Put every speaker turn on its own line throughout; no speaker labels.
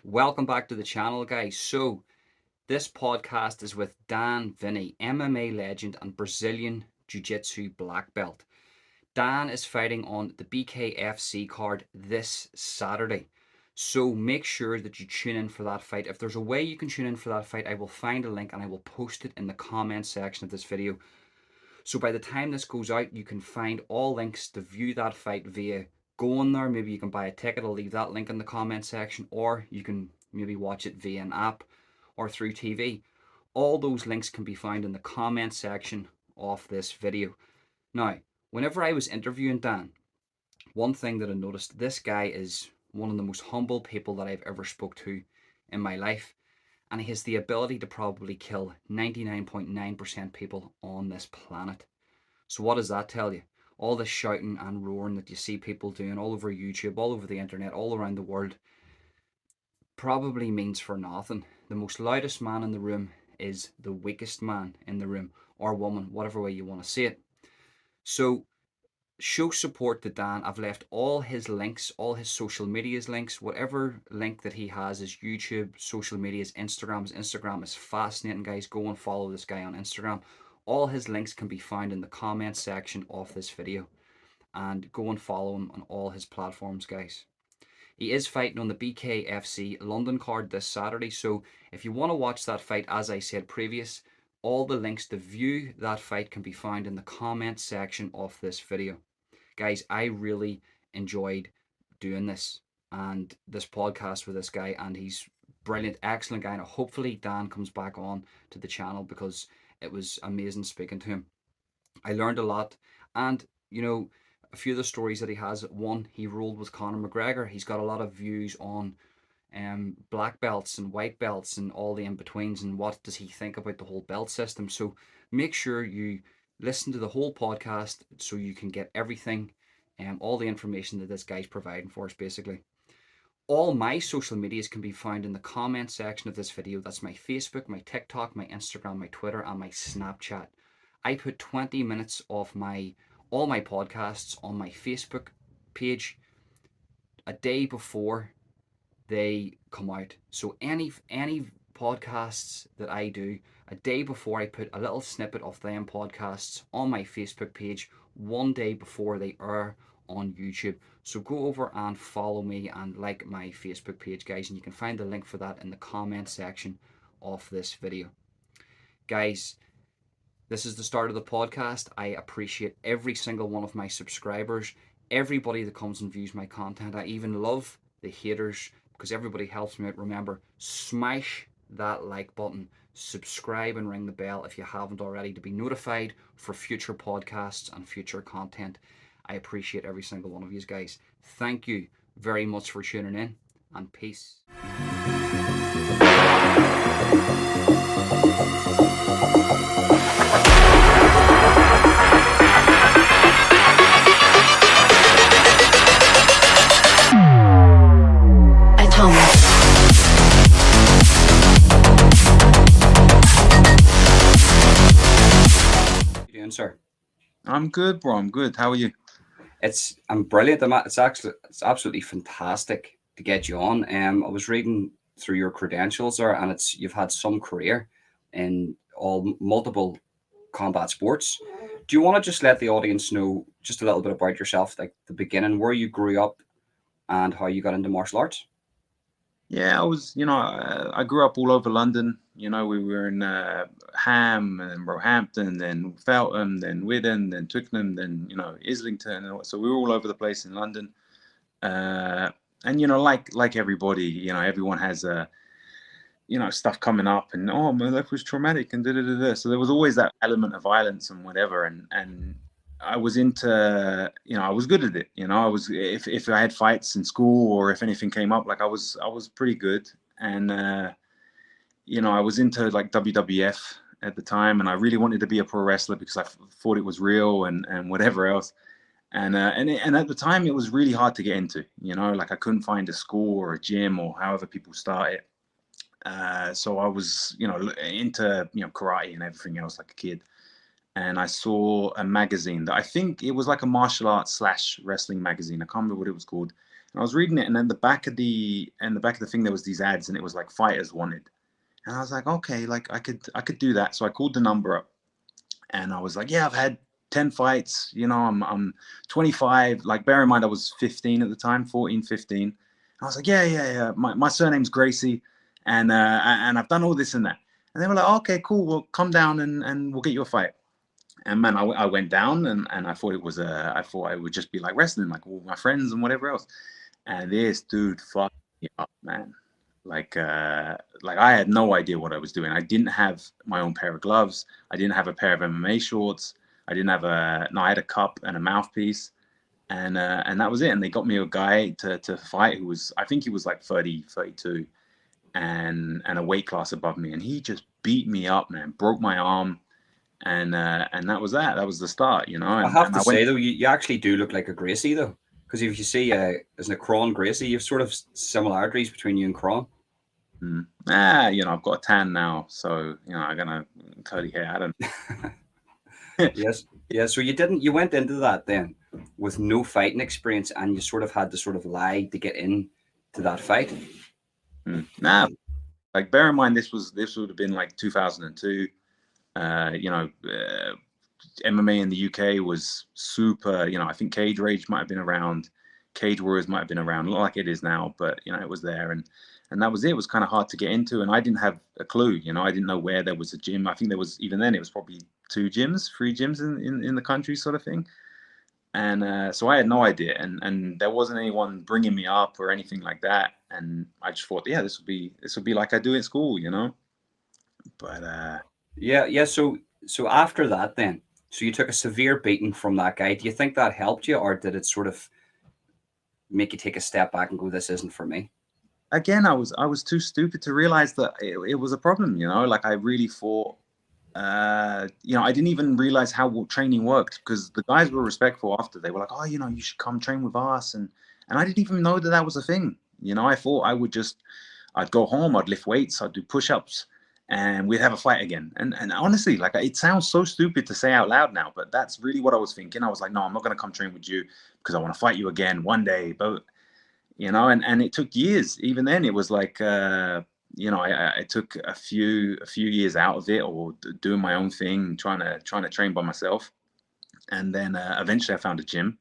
Welcome back to the channel, guys. So, this podcast is with Dan Vinni, MMA legend and Brazilian Jiu-Jitsu black belt. Dan is fighting on the BKFC card this Saturday. So make sure that you tune in for that fight. If there's a way you can tune in for that fight, I will find a link and I will post it in the comment section of this video. So by the time this goes out, you can find all links to view that fight via going there. Maybe you can buy a ticket. I'll leave that link in the comment section, or you can maybe watch it via an app or through TV. All those links can be found in the comment section of this video. Now, whenever I was interviewing Dan, one thing that I noticed, this guy is one of the most humble people that I've ever spoke to in my life. And he has the ability to probably kill 99.9% people on this planet. So what does that tell you? All the shouting and roaring that you see people doing all over YouTube, all over the internet, all around the world, probably means for nothing. The most loudest man in the room is the weakest man in the room, or woman, whatever way you want to see it. So show support to Dan. I've left all his links, all his social media's links, whatever link that he has, his YouTube, social media's Instagram. His Instagram is fascinating, guys. Go and follow this guy on Instagram. All his links can be found in the comment section of this video. And go and follow him on all his platforms, guys. He is fighting on the BKFC London card this Saturday. So if you want to watch that fight, as I said previous, all the links to view that fight can be found in the comment section of this video. Guys, I really enjoyed doing this and this podcast with this guy, and he's brilliant, excellent guy. Now, hopefully Dan comes back on to the channel because it was amazing speaking to him. I learned a lot, and you know, a few of the stories that he has. One, he rolled with Conor McGregor. He's got a lot of views on black belts and white belts and all the in-betweens, and what does he think about the whole belt system. So make sure you listen to the whole podcast so you can get everything and all the information that this guy's providing for us, basically. All my social medias can be found in the comment section of this video. That's my Facebook, my TikTok, my Instagram, my Twitter, and my Snapchat. I put 20 minutes of all my podcasts on my Facebook page a day before they come out. So any podcasts that I do, a day before, I put a little snippet of them podcasts on my Facebook page one day before they air on YouTube. So go over and follow me and like my Facebook page, guys, and you can find the link for that in the comment section of this video. Guys, this is the start of the podcast. I appreciate every single one of my subscribers, everybody that comes and views my content. I even love the haters because everybody helps me out. Remember, smash that like button, subscribe and ring the bell if you haven't already to be notified for future podcasts and future content. I appreciate every single one of you guys. Thank you very much for tuning in, and peace. How you doing, sir?
I'm good, bro. I'm good. How are you?
I'm brilliant. It's absolutely fantastic to get you on. I was reading through your credentials there, and you've had some career in multiple combat sports. Do you want to just let the audience know just a little bit about yourself, like the beginning, where you grew up, and how you got into martial arts?
Yeah, I grew up all over London. We were in Ham and Roehampton, then Feltham, then Widden, then Twickenham, then, Islington. So we were all over the place in London. And, like everybody, everyone has, stuff coming up and, oh, my life was traumatic and da-da-da-da. So there was always that element of violence and whatever. And I was into, I was good at it. I was, if I had fights in school or if anything came up, like I was pretty good. And, I was into like WWF at the time, and I really wanted to be a pro wrestler because I thought it was real and whatever else. And at the time it was really hard to get into, like I couldn't find a school or a gym or however people start it. So I was, into, karate and everything else like a kid. And I saw a magazine that I think it was like a martial arts / wrestling magazine. I can't remember what it was called. I was reading it, and then the back of the thing there was these ads, and it was like fighters wanted. And I was like, okay, like I could do that. So I called the number up, and I was like, yeah, I've had 10 fights. You know, I'm 25. Like, bear in mind, I was 15 at the time, 14, 15. And I was like, yeah. My surname's Gracie, and I've done all this and that. And they were like, okay, cool. Well, come down and we'll get you a fight. And man, I went down, and I thought I thought it would just be like wrestling, like all my friends and whatever else. And this dude fucked me up, man. Like I had no idea what I was doing. I didn't have my own pair of gloves. I didn't have a pair of MMA shorts. I didn't have I had a cup and a mouthpiece, and that was it. And they got me a guy to fight who was, I think he was like 30, 32, and a weight class above me. And he just beat me up, man, broke my arm. And that was that. That was the start, you know.
I
And
have to
I went.
say though, you actually do look like a Gracie though, because if you see, isn't it Cron Gracie? You've sort of similarities between you and Cron.
You know, I've got a tan now, so you know, I'm gonna curly hair. I don't.
Yes, yeah. So you went into that then with no fighting experience, and you sort of had to sort of lie to get in to that fight.
Nah, like bear in mind, this would have been like 2002. You know, MMA in the UK was super. You know, I think Cage Rage might have been around, Cage Warriors might have been around, not like it is now, but you know, it was there, and that was it. It was kind of hard to get into, and I didn't have a clue. You know, I didn't know where there was a gym. I think there was, even then, it was probably 2 gyms, 3 gyms in the country, sort of thing. And so I had no idea, and there wasn't anyone bringing me up or anything like that. And I just thought, yeah, this would be like I do in school, you know. But
Yeah. So after that, then, so you took a severe beating from that guy. Do you think that helped you, or did it sort of make you take a step back and go, "This isn't for me"?
again, I was too stupid to realize that it was a problem, you know. Like I really thought, you know, I didn't even realize how training worked, because the guys were respectful after. They were like, oh, you know, you should come train with us, and I didn't even know that that was a thing. You know, I thought I'd go home, I'd lift weights, I'd do push-ups, and we'd have a fight again. And honestly, like, it sounds so stupid to say out loud now, but that's really what I was thinking. I was like, no, I'm not going to come train with you because I want to fight you again one day. But you know, and it took years. Even then, it was like, you know, I took a few years out of it, or doing my own thing, trying to train by myself. And then eventually I found a gym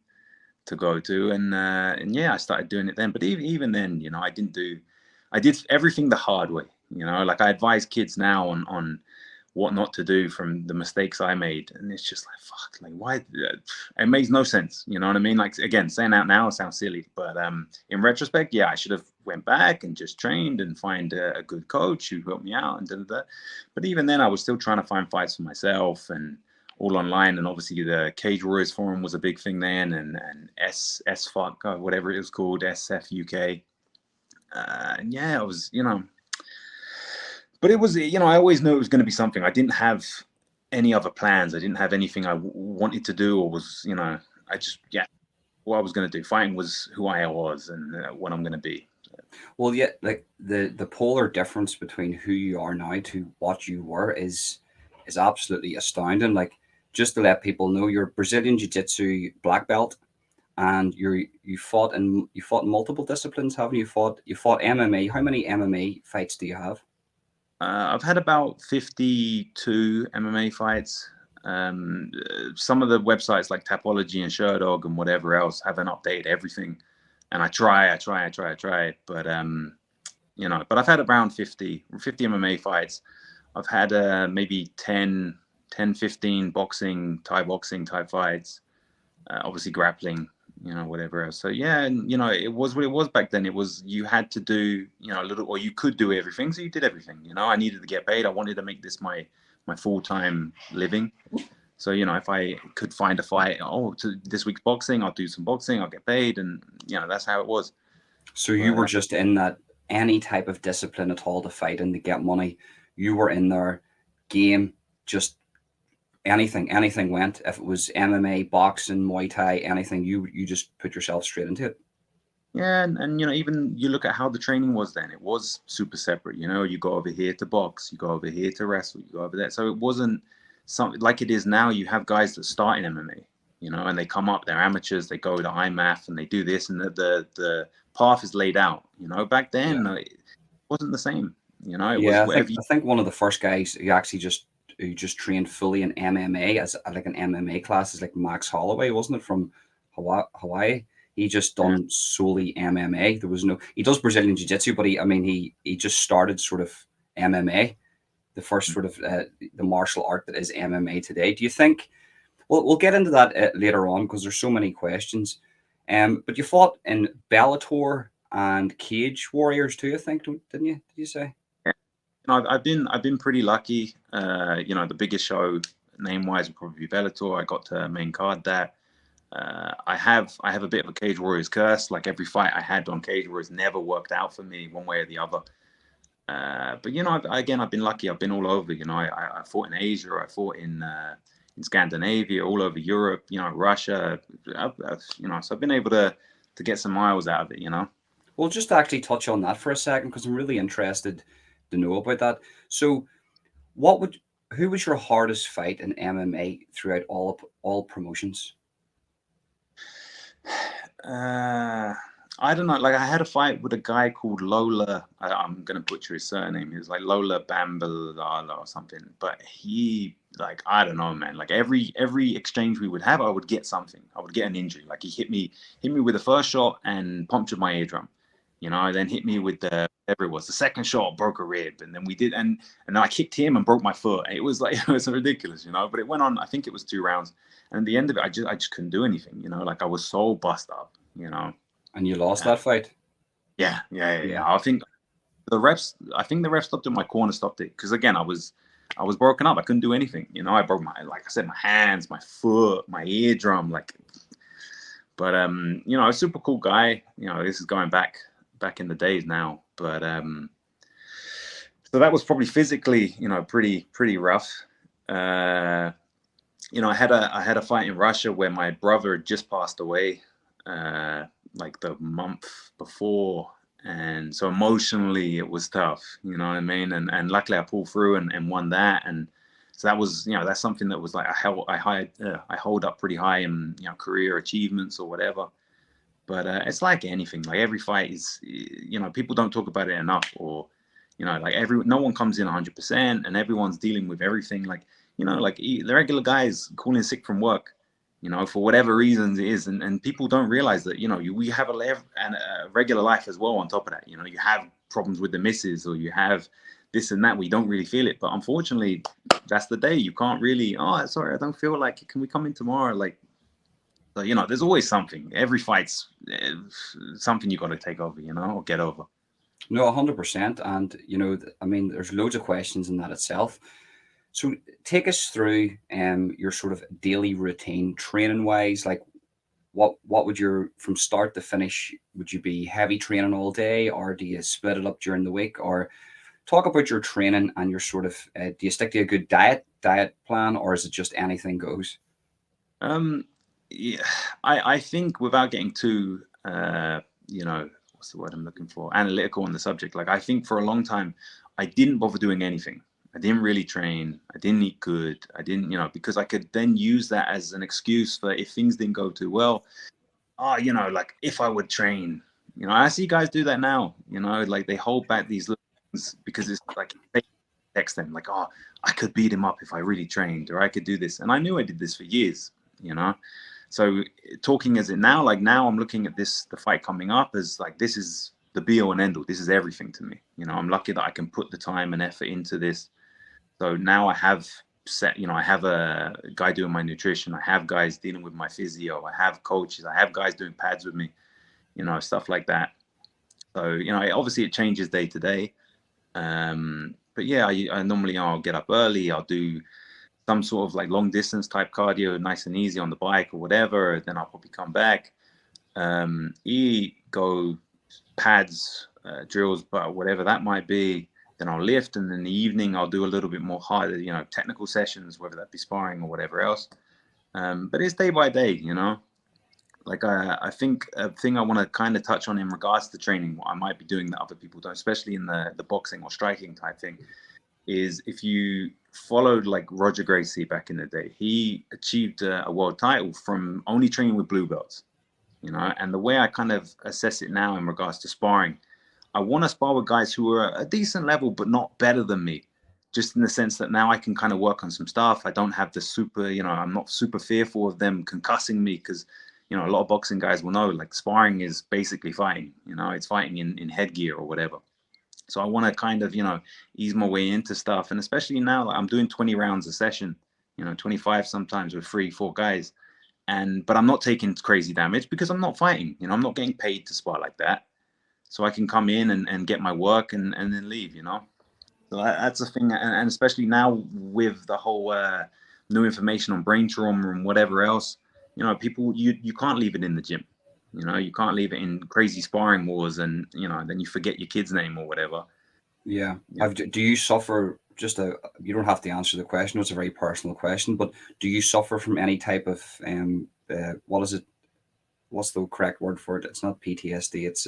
to go to, and yeah, I started doing it then. But even then, you know, I did everything the hard way. You know, like I advise kids now on what not to do from the mistakes I made, and it's just like, fuck, like, why? It makes no sense. You know what I mean? Like, again, saying out now sounds silly, but in retrospect, yeah, I should have went back and just trained and find a good coach who helped me out and da. But even then, I was still trying to find fights for myself, and all online. And obviously the Cage Warriors forum was a big thing then, and fuck, whatever it was called, SFUK. And yeah, it was, you know, but it was, you know, I always knew it was going to be something. I didn't have any other plans. I didn't have anything I wanted to do, or was, you know, I just, yeah, what I was going to do. Fighting was who I was, and what I'm going to be.
Well, yeah, like the polar difference between who you are now to what you were is absolutely astounding. Like, just to let people know, you're Brazilian Jiu-Jitsu black belt, and you fought in multiple disciplines, haven't you? You fought MMA. How many MMA fights do you have?
I've had about 52 MMA fights. Some of the websites like Tapology and Sherdog and whatever else haven't updated everything, and I try, but you know, but I've had around 50 MMA fights. I've had maybe 10, 15 boxing, Thai boxing type fights, obviously grappling, you know, whatever else. So yeah, and you know, it was what it was back then. It was, you had to do, you know, a little, or you could do everything, so you did everything. You know, I needed to get paid. I wanted to make this my full-time living. So you know, if I could find a fight, oh, to this week's boxing, I'll do some boxing, I'll get paid, and you know, that's how it was.
So you
But
were just in that, any type of discipline at all to fight and to get money, you were in there, game, just anything went. If it was MMA, boxing, Muay Thai, anything, you just put yourself straight into it.
yeah, and you know, even you look at how the training was then, it was super separate. You know, you go over here to box, you go over here to wrestle, you go over there. So it wasn't something like it is now. You have guys that start in MMA, you know, and they come up, they're amateurs, they go to IMAF and they do this, and the path is laid out. Back
Yeah.
then it wasn't the same. It was
Yeah,
whatever you.
I think one of the first guys who actually who just trained fully in MMA as like an MMA class is like Max Holloway, wasn't it, from Hawaii? He just
Yeah.
done solely MMA. There was no he does Brazilian Jiu-Jitsu, but he just started sort of MMA, the first sort of the martial art that is MMA today. Do you think we'll get into that later on because there's so many questions. But you fought in Bellator and Cage Warriors too, I think, didn't you? Did you say?
I've been pretty lucky. The biggest show name wise would probably be Bellator. I got to main card that. I have a bit of a Cage Warriors curse. Like every fight I had on Cage Warriors never worked out for me one way or the other. But I've been lucky. I've been all over. I fought in Asia. I fought in Scandinavia, all over Europe. Russia. So I've been able to get some miles out of it.
We'll just actually touch on that for a second because I'm really interested to know about that. So, what would who was your hardest fight in MMA throughout all promotions?
I don't know. Like I had a fight with a guy called Lola. I'm gonna butcher his surname. He was like Lola Bambalala or something. But he, like, I don't know, man. Like every exchange we would have, I would get something. I would get an injury. Like he hit me with the first shot and punctured my eardrum. Then hit me with the whatever it was. The second shot broke a rib, and then we did, and then I kicked him and broke my foot. It was like it was ridiculous, But it went on. I think it was 2 rounds, and at the end of it, I just couldn't do anything, Like I was so bust up.
And you lost that fight.
Yeah. I think the refs stopped it. My corner stopped it because again, I was broken up. I couldn't do anything. I broke like I said, my hands, my foot, my eardrum, like. But a super cool guy. This is going back in the days now. But so that was probably physically, pretty rough. I had a fight in Russia where my brother had just passed away. Like the month before, and so emotionally it was tough, you know what I mean, and luckily I pulled through and won that, and so that was, that's something that was like I hold up pretty high in career achievements or whatever. But it's like anything, like every fight is, people don't talk about it enough, or like no one comes in 100% and everyone's dealing with everything, like like the regular guys calling sick from work, for whatever reasons it is. And people don't realize that, we have a regular life as well on top of that. You have problems with the missus, or you have this and that. We don't really feel it. But unfortunately, that's the day. You can't really, oh, sorry, I don't feel like it. Can we come in tomorrow? Like, so, there's always something. Every fight's something you got to take over, or get over.
No, 100%. And, there's loads of questions in that itself. So take us through your sort of daily routine training wise. Like what would your, from start to finish, would you be heavy training all day, or do you split it up during the week? Or talk about your training and your sort of do you stick to a good diet plan, or is it just anything goes?
Yeah, I think without getting too what's the word I'm looking for, analytical on the subject, like I think for a long time I didn't bother doing anything. I didn't really train. I didn't eat good. I didn't, because I could then use that as an excuse for if things didn't go too well. Oh, like if I would train, I see guys do that now, like they hold back these little things because it's like they text them like, oh, I could beat him up if I really trained, or I could do this. And I knew I did this for years, So talking as it now, like now I'm looking at this, the fight coming up as like, this is the be all and end all. This is everything to me. I'm lucky that I can put the time and effort into this. So now I have set, I have a guy doing my nutrition. I have guys dealing with my physio. I have coaches. I have guys doing pads with me, stuff like that. So, obviously it changes day to day. But yeah, I normally, I'll get up early. I'll do some sort of like long distance type cardio, nice and easy on the bike or whatever. Then I'll probably come back, eat, go pads, drills, but whatever that might be. Then I'll lift, and in the evening I'll do a little bit more harder, technical sessions, whether that be sparring or whatever else. But it's day by day, Like I think a thing I want to kind of touch on in regards to training, what I might be doing that other people don't, especially in the boxing or striking type thing, is if you followed like Roger Gracie back in the day, he achieved a world title from only training with blue belts. you know. And the way I kind of assess it now in regards to sparring, I want to spar with guys who are a decent level, but not better than me. Just in the sense that now I can kind of work on some stuff. I don't have the super, you know, I'm not super fearful of them concussing me because, you know, a lot of boxing guys will know like sparring is basically fighting, you know, it's fighting in headgear or whatever. So I want to kind of, you know, ease my way into stuff. And especially now, like I'm doing 20 rounds a session, you know, 25 sometimes with 3, 4 guys. But I'm not taking crazy damage because I'm not fighting, you know, I'm not getting paid to spar like that. So I can come in and get my work and then leave, you know. So that's the thing, and especially now with the whole new information on brain trauma and whatever else, you know, people you can't leave it in the gym. You know, you can't leave it in crazy sparring wars, and you know, then you forget your kid's name or whatever.
Yeah.
Yeah.
Do you suffer just a, you don't have to answer the question, it's a very personal question, but do you suffer from any type of, what is it? What's the correct word for it? It's not PTSD, it's,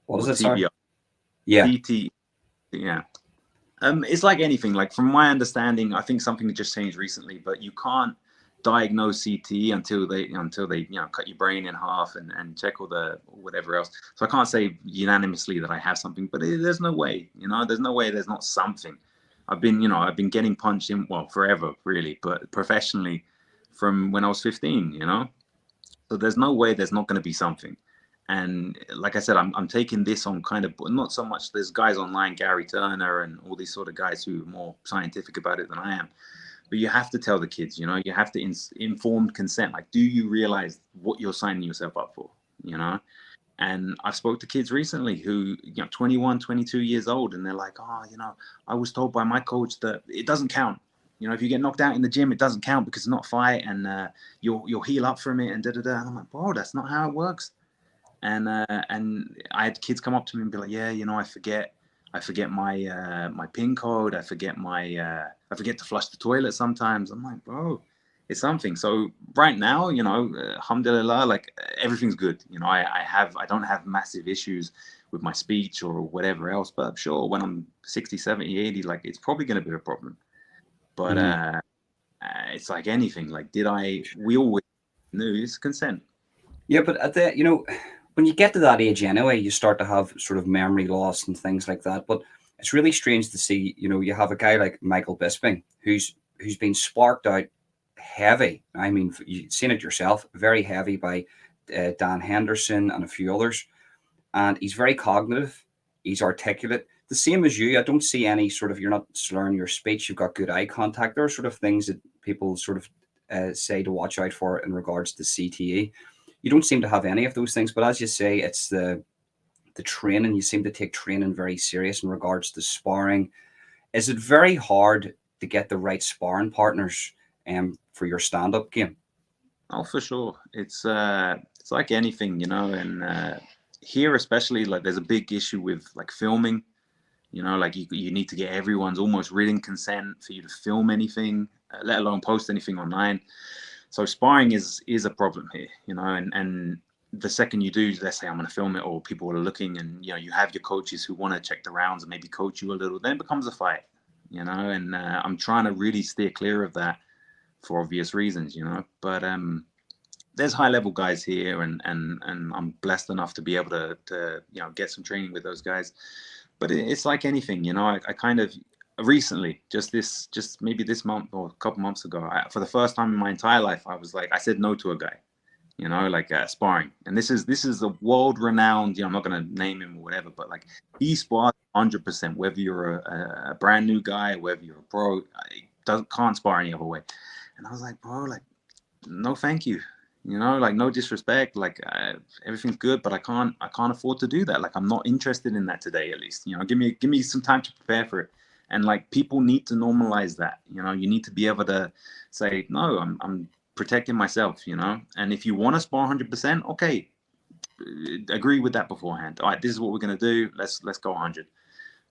what is
Or
it? Sorry.
TBI,
Yeah.
PT, yeah. It's like anything. Like from my understanding, I think something that just changed recently, but you can't diagnose CTE until they you know cut your brain in half and check all the whatever else. So I can't say unanimously that I have something, but there's no way. You know, there's no way there's not something. I've been getting punched in well forever really, but professionally from when I was 15. You know, so there's no way there's not going to be something. And like I said, I'm taking this on kind of not so much. There's guys online, Gary Turner, and all these sort of guys who are more scientific about it than I am. But you have to tell the kids, you know, you have to informed consent. Like, do you realize what you're signing yourself up for? You know, and I've spoke to kids recently who, you know, 21, 22 years old, and they're like, oh, you know, I was told by my coach that it doesn't count. You know, if you get knocked out in the gym, it doesn't count because it's not a fight, and you'll heal up from it, and da da da. And I'm like, bro, that's not how it works. And I had kids come up to me and be like, yeah, you know, I forget my pin code, I forget to flush the toilet sometimes. I'm like, bro, it's something. So right now, you know, alhamdulillah, like everything's good. You know, I don't have massive issues with my speech or whatever else, but I'm sure when I'm 60, 70, 80, like it's probably going to be a problem. But
Mhm.
it's like anything. Like, we always knew it's consent.
Yeah, but at the, when you get to that age anyway, you start to have sort of memory loss and things like that. But it's really strange to see, you have a guy like Michael Bisping who's been sparked out heavy. I mean, you've seen it yourself, very heavy by Dan Henderson and a few others. And he's very cognitive. He's articulate. The same as you. I don't see any sort of, you're not slurring your speech. You've got good eye contact. There are sort of things that people sort of say to watch out for in regards to CTE. You don't seem to have any of those things, but as you say, it's the training. You seem to take training very serious in regards to sparring. Is it very hard to get the right sparring partners for your stand-up game?
Oh, for sure. It's like anything, you know, and here especially, like there's a big issue with like filming. You know, like you need to get everyone's almost written consent for you to film anything, let alone post anything online. So sparring is a problem here, you know, and the second you do, let's say I'm going to film it, or people are looking, and you know, you have your coaches who want to check the rounds and maybe coach you a little, then it becomes a fight, you know, and I'm trying to really steer clear of that for obvious reasons, you know. But there's high level guys here, and I'm blessed enough to be able to you know get some training with those guys. But it's like anything, you know. I kind of recently, just maybe this month or a couple months ago, for the first time in my entire life, I was like, I said no to a guy, you know, like sparring. And this is a world renowned, you know, I'm not gonna name him or whatever, but like he spars 100%, whether you're a brand new guy, whether you're a pro, can't spar any other way. And I was like, bro, like no thank you, you know, like no disrespect, like everything's good, but I can't afford to do that. Like I'm not interested in that today, at least, you know. Give me some time to prepare for it. And like people need to normalize that, you know. You need to be able to say no, I'm protecting myself, you know. And if you want to spar 100%, okay, agree with that beforehand. All right, this is what we're going to do, let's go 100.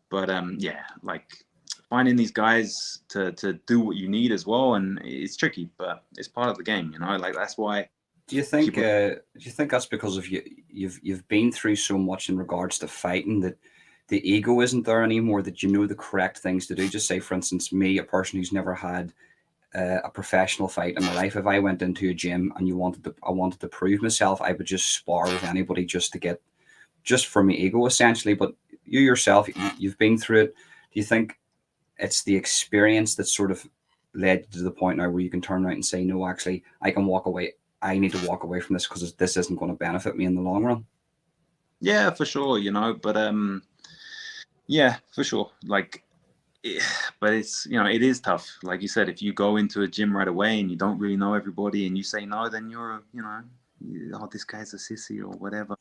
But yeah, like finding these guys to do what you need as well, and it's tricky, but it's part of the game, you know. Like that's why
Do you think
people.
that's because of you've been through so much in regards to fighting that the ego isn't there anymore, that you know the correct things to do? Just say, for instance, me, a person who's never had a professional fight in my life, if I went into a gym and I wanted to prove myself, I would just spar with anybody just to get, just for my ego essentially. But you yourself, you've been through it. Do you think it's the experience that sort of led you to the point now where you can turn around and say, no, actually, I can walk away. I need to walk away from this because this isn't going to benefit me in the long run?
Yeah, for sure, but yeah, for sure. Like, but it's, it is tough. Like you said, if you go into a gym right away and you don't really know everybody and you say no, then you're, oh, this guy's a sissy or whatever.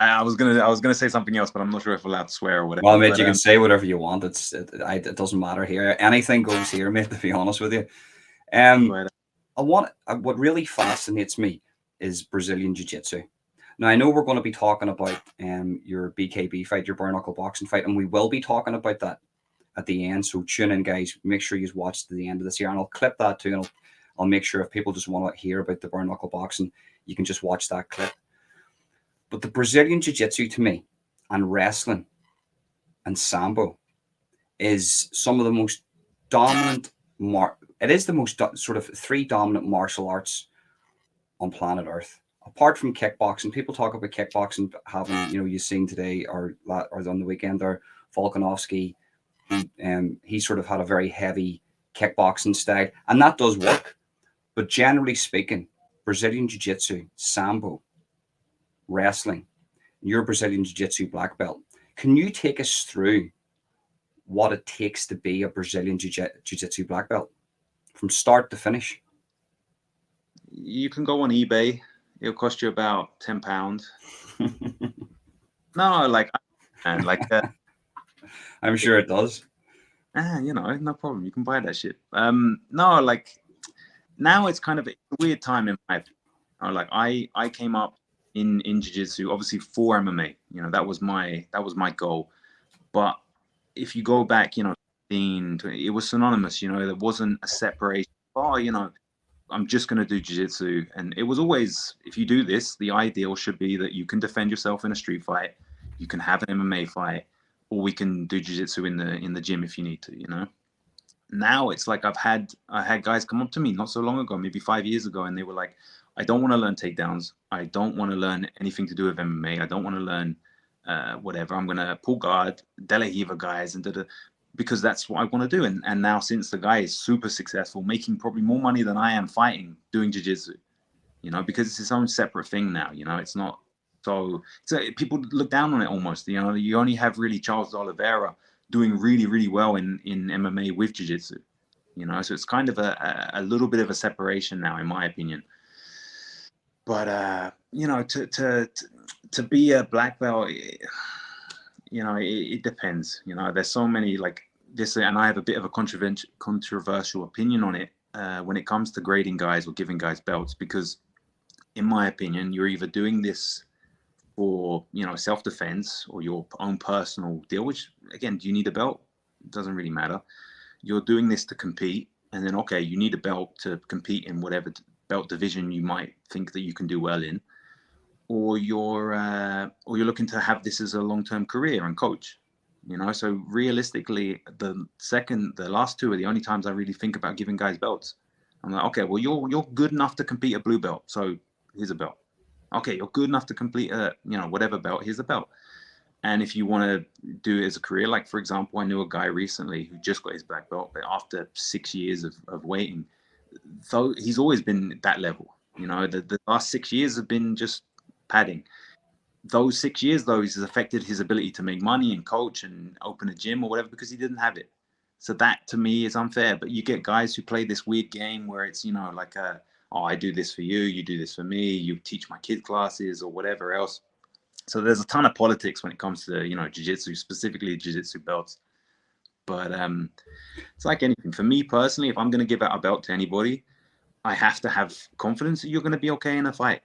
I was gonna say something else, but I'm not sure if I'm allowed to swear or whatever.
Well, mate,
But
you can say whatever you want. It doesn't matter here. Anything goes here, mate. To be honest with you, um,
but
what really fascinates me is Brazilian Jiu-Jitsu. Now I know we're going to be talking about your BKB fight, your bare knuckle boxing fight, and we will be talking about that at the end. So tune in, guys. Make sure you watch to the end of this year, and I'll clip that too, and I'll make sure if people just want to hear about the bare knuckle boxing, you can just watch that clip. But the Brazilian Jiu-Jitsu to me, and wrestling and sambo, is some of the most dominant it is the most sort of three dominant martial arts on planet Earth. Apart from kickboxing, people talk about kickboxing having, you've seen today or on the weekend there, Volkanovski, he sort of had a very heavy kickboxing style, and that does work. But generally speaking, Brazilian Jiu-Jitsu, sambo, wrestling, your Brazilian Jiu-Jitsu black belt. Can you take us through what it takes to be a Brazilian Jiu-Jitsu black belt from start to finish?
you can go on eBay. It'll cost you about £10. No, like, and like,
I'm sure it does.
no problem. You can buy that shit. No, like, now it's kind of a weird time in my opinion. Like, I came up in jiu-jitsu obviously for MMA. That was my goal. But if you go back, 20, it was synonymous. There wasn't a separation. Oh, I'm just going to do jiu-jitsu. And it was always, if you do this, the ideal should be that you can defend yourself in a street fight, you can have an MMA fight, or we can do jiu-jitsu in the gym if you need to. Now it's like I had guys come up to me not so long ago, maybe 5 years ago, and they were like, I don't want to learn takedowns. I don't want to learn anything to do with MMA. I don't want to learn whatever. I'm going to pull guard, De La Riva guys, and because that's what I want to do. And now, since the guy is super successful, making probably more money than I am fighting, doing jiu-jitsu, because it's its own separate thing now. It's not so people look down on it almost. You only have really Charles Oliveira doing really, really well in MMA with jiu-jitsu. So it's kind of a little bit of a separation now, in my opinion. But to be a black belt, it depends. There's so many like this, and I have a bit of a controversial opinion on it when it comes to grading guys or giving guys belts, because in my opinion, you're either doing this for self-defense or your own personal deal, which, again, do you need a belt? It doesn't really matter. You're doing this to compete, and then okay, you need a belt to compete in whatever belt division you might think that you can do well in, or you're looking to have this as a long-term career and coach. So realistically, the last two are the only times I really think about giving guys belts. I'm like, okay, well, you're good enough to compete a blue belt, so here's a belt. Okay, you're good enough to complete a whatever belt, here's a belt. And if you want to do it as a career, like, for example, I knew a guy recently who just got his black belt, but after 6 years of waiting, so he's always been that level. The last 6 years have been just padding. Those 6 years, though, has affected his ability to make money and coach and open a gym or whatever, because he didn't have it. So that, to me, is unfair. But you get guys who play this weird game where it's, like oh, I do this for you, you do this for me, you teach my kid classes or whatever else. So there's a ton of politics when it comes to, jiu-jitsu, specifically jiu-jitsu belts. But it's like anything. For me personally, if I'm going to give out a belt to anybody, I have to have confidence that you're going to be okay in a fight.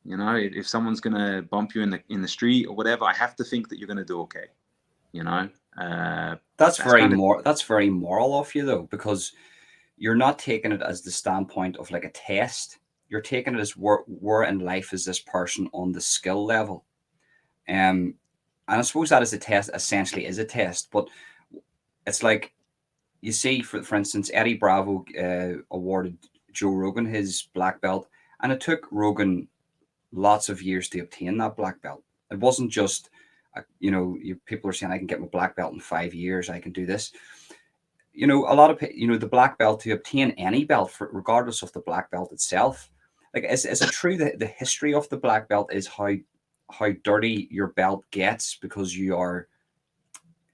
If someone's going to bump you in the street or whatever, I have to think that you're going to do okay.
That's very moral of you, though, because you're not taking it as the standpoint of like a test. You're taking it as where in life is this person on the skill level. And I suppose that is a test, essentially is a test, but it's like you see, for instance, Eddie Bravo awarded Joe Rogan his black belt, and it took Rogan lots of years to obtain that black belt. It wasn't just, people are saying I can get my black belt in 5 years. I can do this. A lot of the black belt, to obtain any belt, regardless of the black belt itself. Like, is it true that the history of the black belt is how dirty your belt gets because you're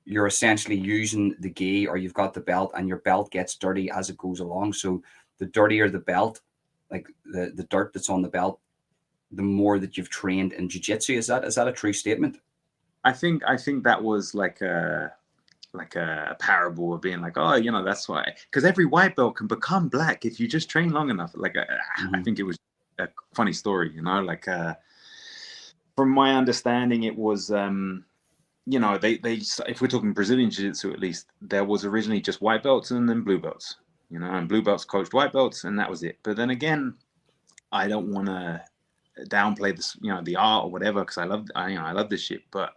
essentially using the gi, or you've got the belt and your belt gets dirty as it goes along. So the dirtier the belt, like the dirt that's on the belt, the more that you've trained in jiu-jitsu. Is that a true statement?
I think that was like a parable of being like, oh, that's why, because every white belt can become black if you just train long enough. Like I think it was a funny story, like from my understanding, it was they if we're talking Brazilian jiu-jitsu, at least, there was originally just white belts and then blue belts, and blue belts coached white belts, and that was it. But then again, I don't want to downplay this, the art or whatever, because I love this shit, but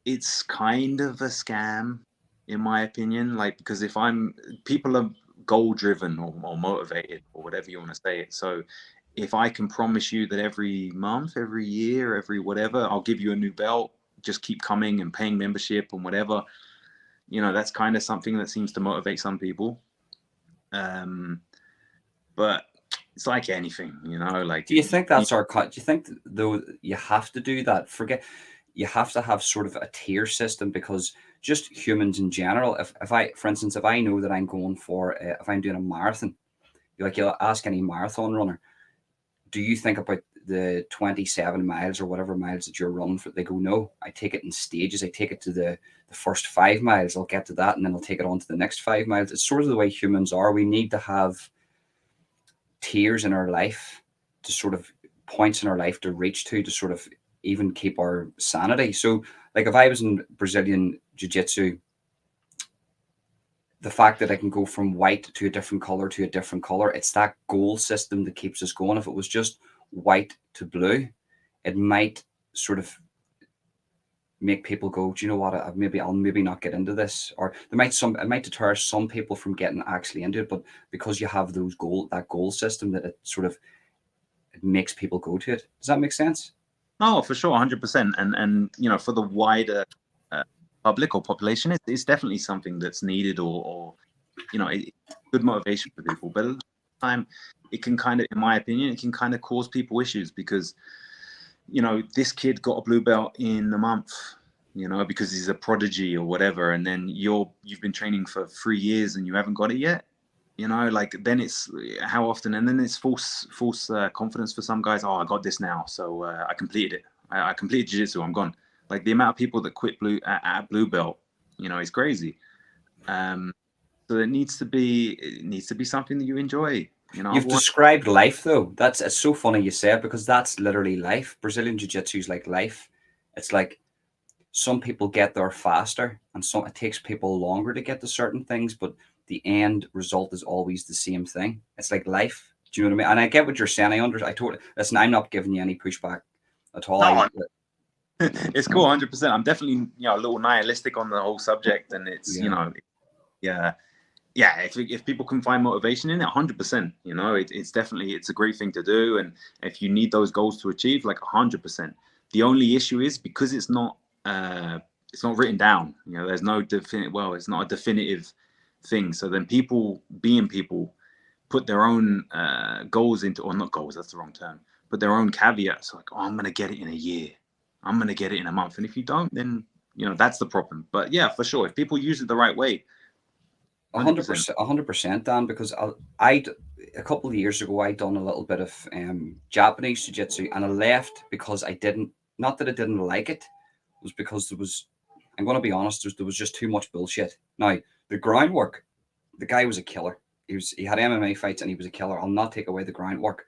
it's kind of a scam, in my opinion. Like, because if people are goal driven or motivated or whatever you want to say it. So if I can promise you that every month, every year, every whatever, I'll give you a new belt, just keep coming and paying membership and whatever, that's kind of something that seems to motivate some people. But it's like anything, like,
do you think do you think, though, you have to do that? You have to have sort of a tier system, because just humans in general, if I, for instance, if I know that I'm going for, if I'm doing a marathon, you'll ask any marathon runner, do you think about the 27 miles or whatever miles that you're running for? They go, no, I take it in stages. I take it to the first 5 miles. I'll get to that, and then I'll take it on to the next 5 miles. It's sort of the way humans are. We need to have tiers in our life, to sort of points in our life to reach to sort of even keep our sanity. So, like, if I was in Brazilian jiu-jitsu, the fact that I can go from white to a different color, it's that goal system that keeps us going. If it was just white to blue, it might sort of make people go, do you know what? I'll maybe not get into this, or it might deter some people from getting actually into it. But because you have that goal system, that it sort of, it makes people go to it. Does that make sense?
Oh, for sure, 100%. And for the wider public or population, it's definitely something that's needed, or good motivation for people. But at the time, it can kind of, in my opinion, it can kind of cause people issues, because this kid got a blue belt in a month, because he's a prodigy or whatever, and then you've been training for 3 years and you haven't got it yet. Like, then it's how often, and then it's false confidence for some guys. Oh, I got this now, so I completed it. I completed jiu-jitsu, I'm gone. Like, the amount of people that quit at blue belt, is crazy. So it needs to be something that you enjoy.
You've described life, though. It's so funny you say it, because that's literally life. Brazilian jiu-jitsu is like life. It's like, some people get there faster, and it takes people longer to get to certain things, but the end result is always the same thing. It's like life. Do you know what I mean? And I get what you're saying. I totally listen. I'm not giving you any pushback at all.
No, it's cool, 100%. I'm definitely a little nihilistic on the whole subject, and it's yeah. If people can find motivation in it, 100%. It's definitely, it's a great thing to do, and if you need those goals to achieve, like, 100%. The only issue is, because it's not written down. There's no definite. Well, it's not a definitive thing. So then people put their own goals into, or not goals, that's the wrong term, but their own caveats, like, oh, I'm going to get it in a year, I'm going to get it in a month. And if you don't, then, that's the problem. But yeah, for sure, if people use it the right way,
100%, 100%, Dan, because a couple of years ago, I done a little bit of Japanese jiu-jitsu, and I left because not that I didn't like it, it was because I'm going to be honest, there was just too much bullshit. Now, the groundwork, the guy was a killer. He had MMA fights, and he was a killer. I'll not take away the groundwork.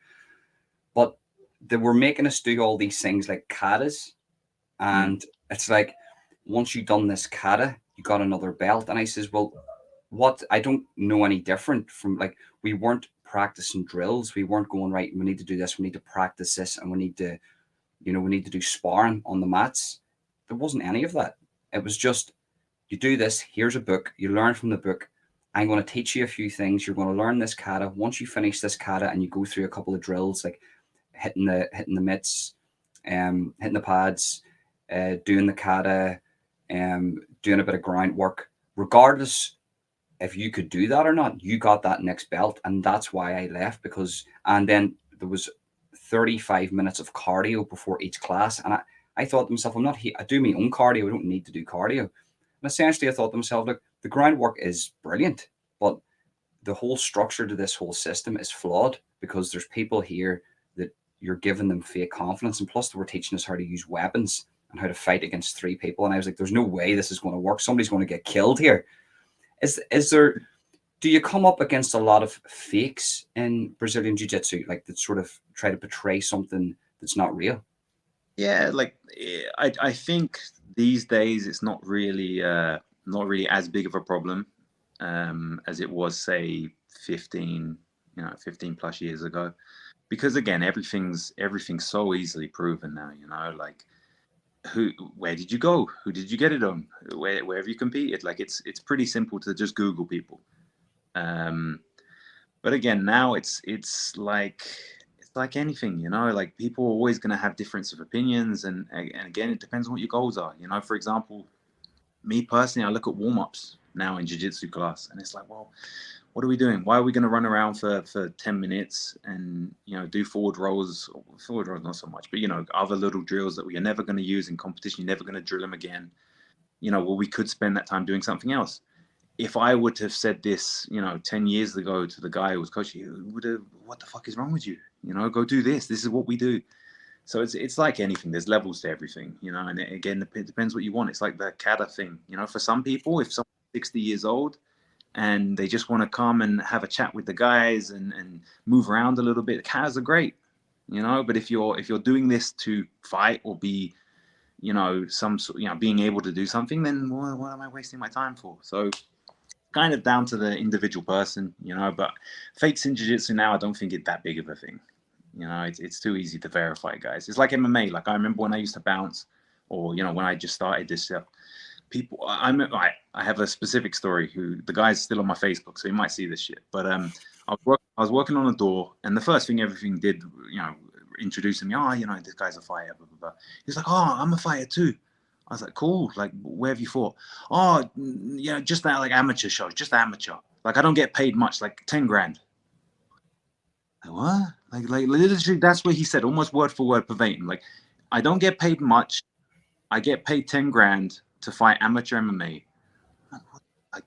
But they were making us do all these things like katas. And it's like, once you've done this kata, you got another belt. And I says, well, what? I don't know any different from, like, we weren't practicing drills. We weren't going, right, we need to do this. We need to practice this. And we need to do sparring on the mats. There wasn't any of that. It was just, you do this, here's a book, you learn from the book, I'm going to teach you a few things. You're going to learn this kata. Once you finish this kata and you go through a couple of drills, like hitting the mitts, hitting the pads, doing the kata, doing a bit of groundwork, regardless if you could do that or not, you got that next belt. And that's why I left, because, and then there was 35 minutes of cardio before each class. And I thought to myself, I do my own cardio. I don't need to do cardio. And essentially I thought to myself, look, the groundwork is brilliant, but the whole structure to this whole system is flawed, because there's people here that you're giving them fake confidence. And plus they were teaching us how to use weapons and how to fight against three people. And I was like, there's no way this is going to work. Somebody's going to get killed here. Is there, do you come up against a lot of fakes in Brazilian Jiu-Jitsu, like that sort of try to portray something that's not real?
Yeah, like I think these days it's not really as big of a problem as it was, say, 15 15 plus years ago, because again everything's so easily proven now, like where did you go, who did you get it on, where have you competed, like it's pretty simple to just Google people. But again, now it's like anything, like people are always going to have difference of opinions, and again, it depends on what your goals are. For example, me personally, I look at warm-ups now in jiu-jitsu class, and it's like, well, what are we doing? Why are we going to run around for 10 minutes and do forward rolls not so much, but other little drills that we are never going to use in competition, you're never going to drill them again. Well, we could spend that time doing something else. If I would have said this 10 years ago to the guy who was coaching, he would have, what the fuck is wrong with you? Go do this is what we do. So it's like anything, there's levels to everything, and again, it depends what you want. It's like the kata thing, for some people, if someone's 60 years old and they just want to come and have a chat with the guys and move around a little bit, katas are great, but if you're doing this to fight or be some being able to do something, then what am I wasting my time for? So kind of down to the individual person, but fakes in jiu-jitsu now, I don't think it's that big of a thing. It's too easy to verify, guys. It's like MMA. Like I remember when I used to bounce, or when I just started this stuff, people, I have a specific story. Who the guy's still on my Facebook, so he might see this shit. But I was working on a door, and the first thing everything did, introducing me, this guy's a fighter, blah, blah, blah. He's like, oh, I'm a fighter too. I was like, cool. Like, where have you fought? Oh, just that, like amateur shows, just amateur. Like, I don't get paid much, like 10 grand. Like, what? Like literally, that's what he said, almost word for word, verbatim. Like, I don't get paid much. I get paid 10 grand to fight amateur MMA. Like,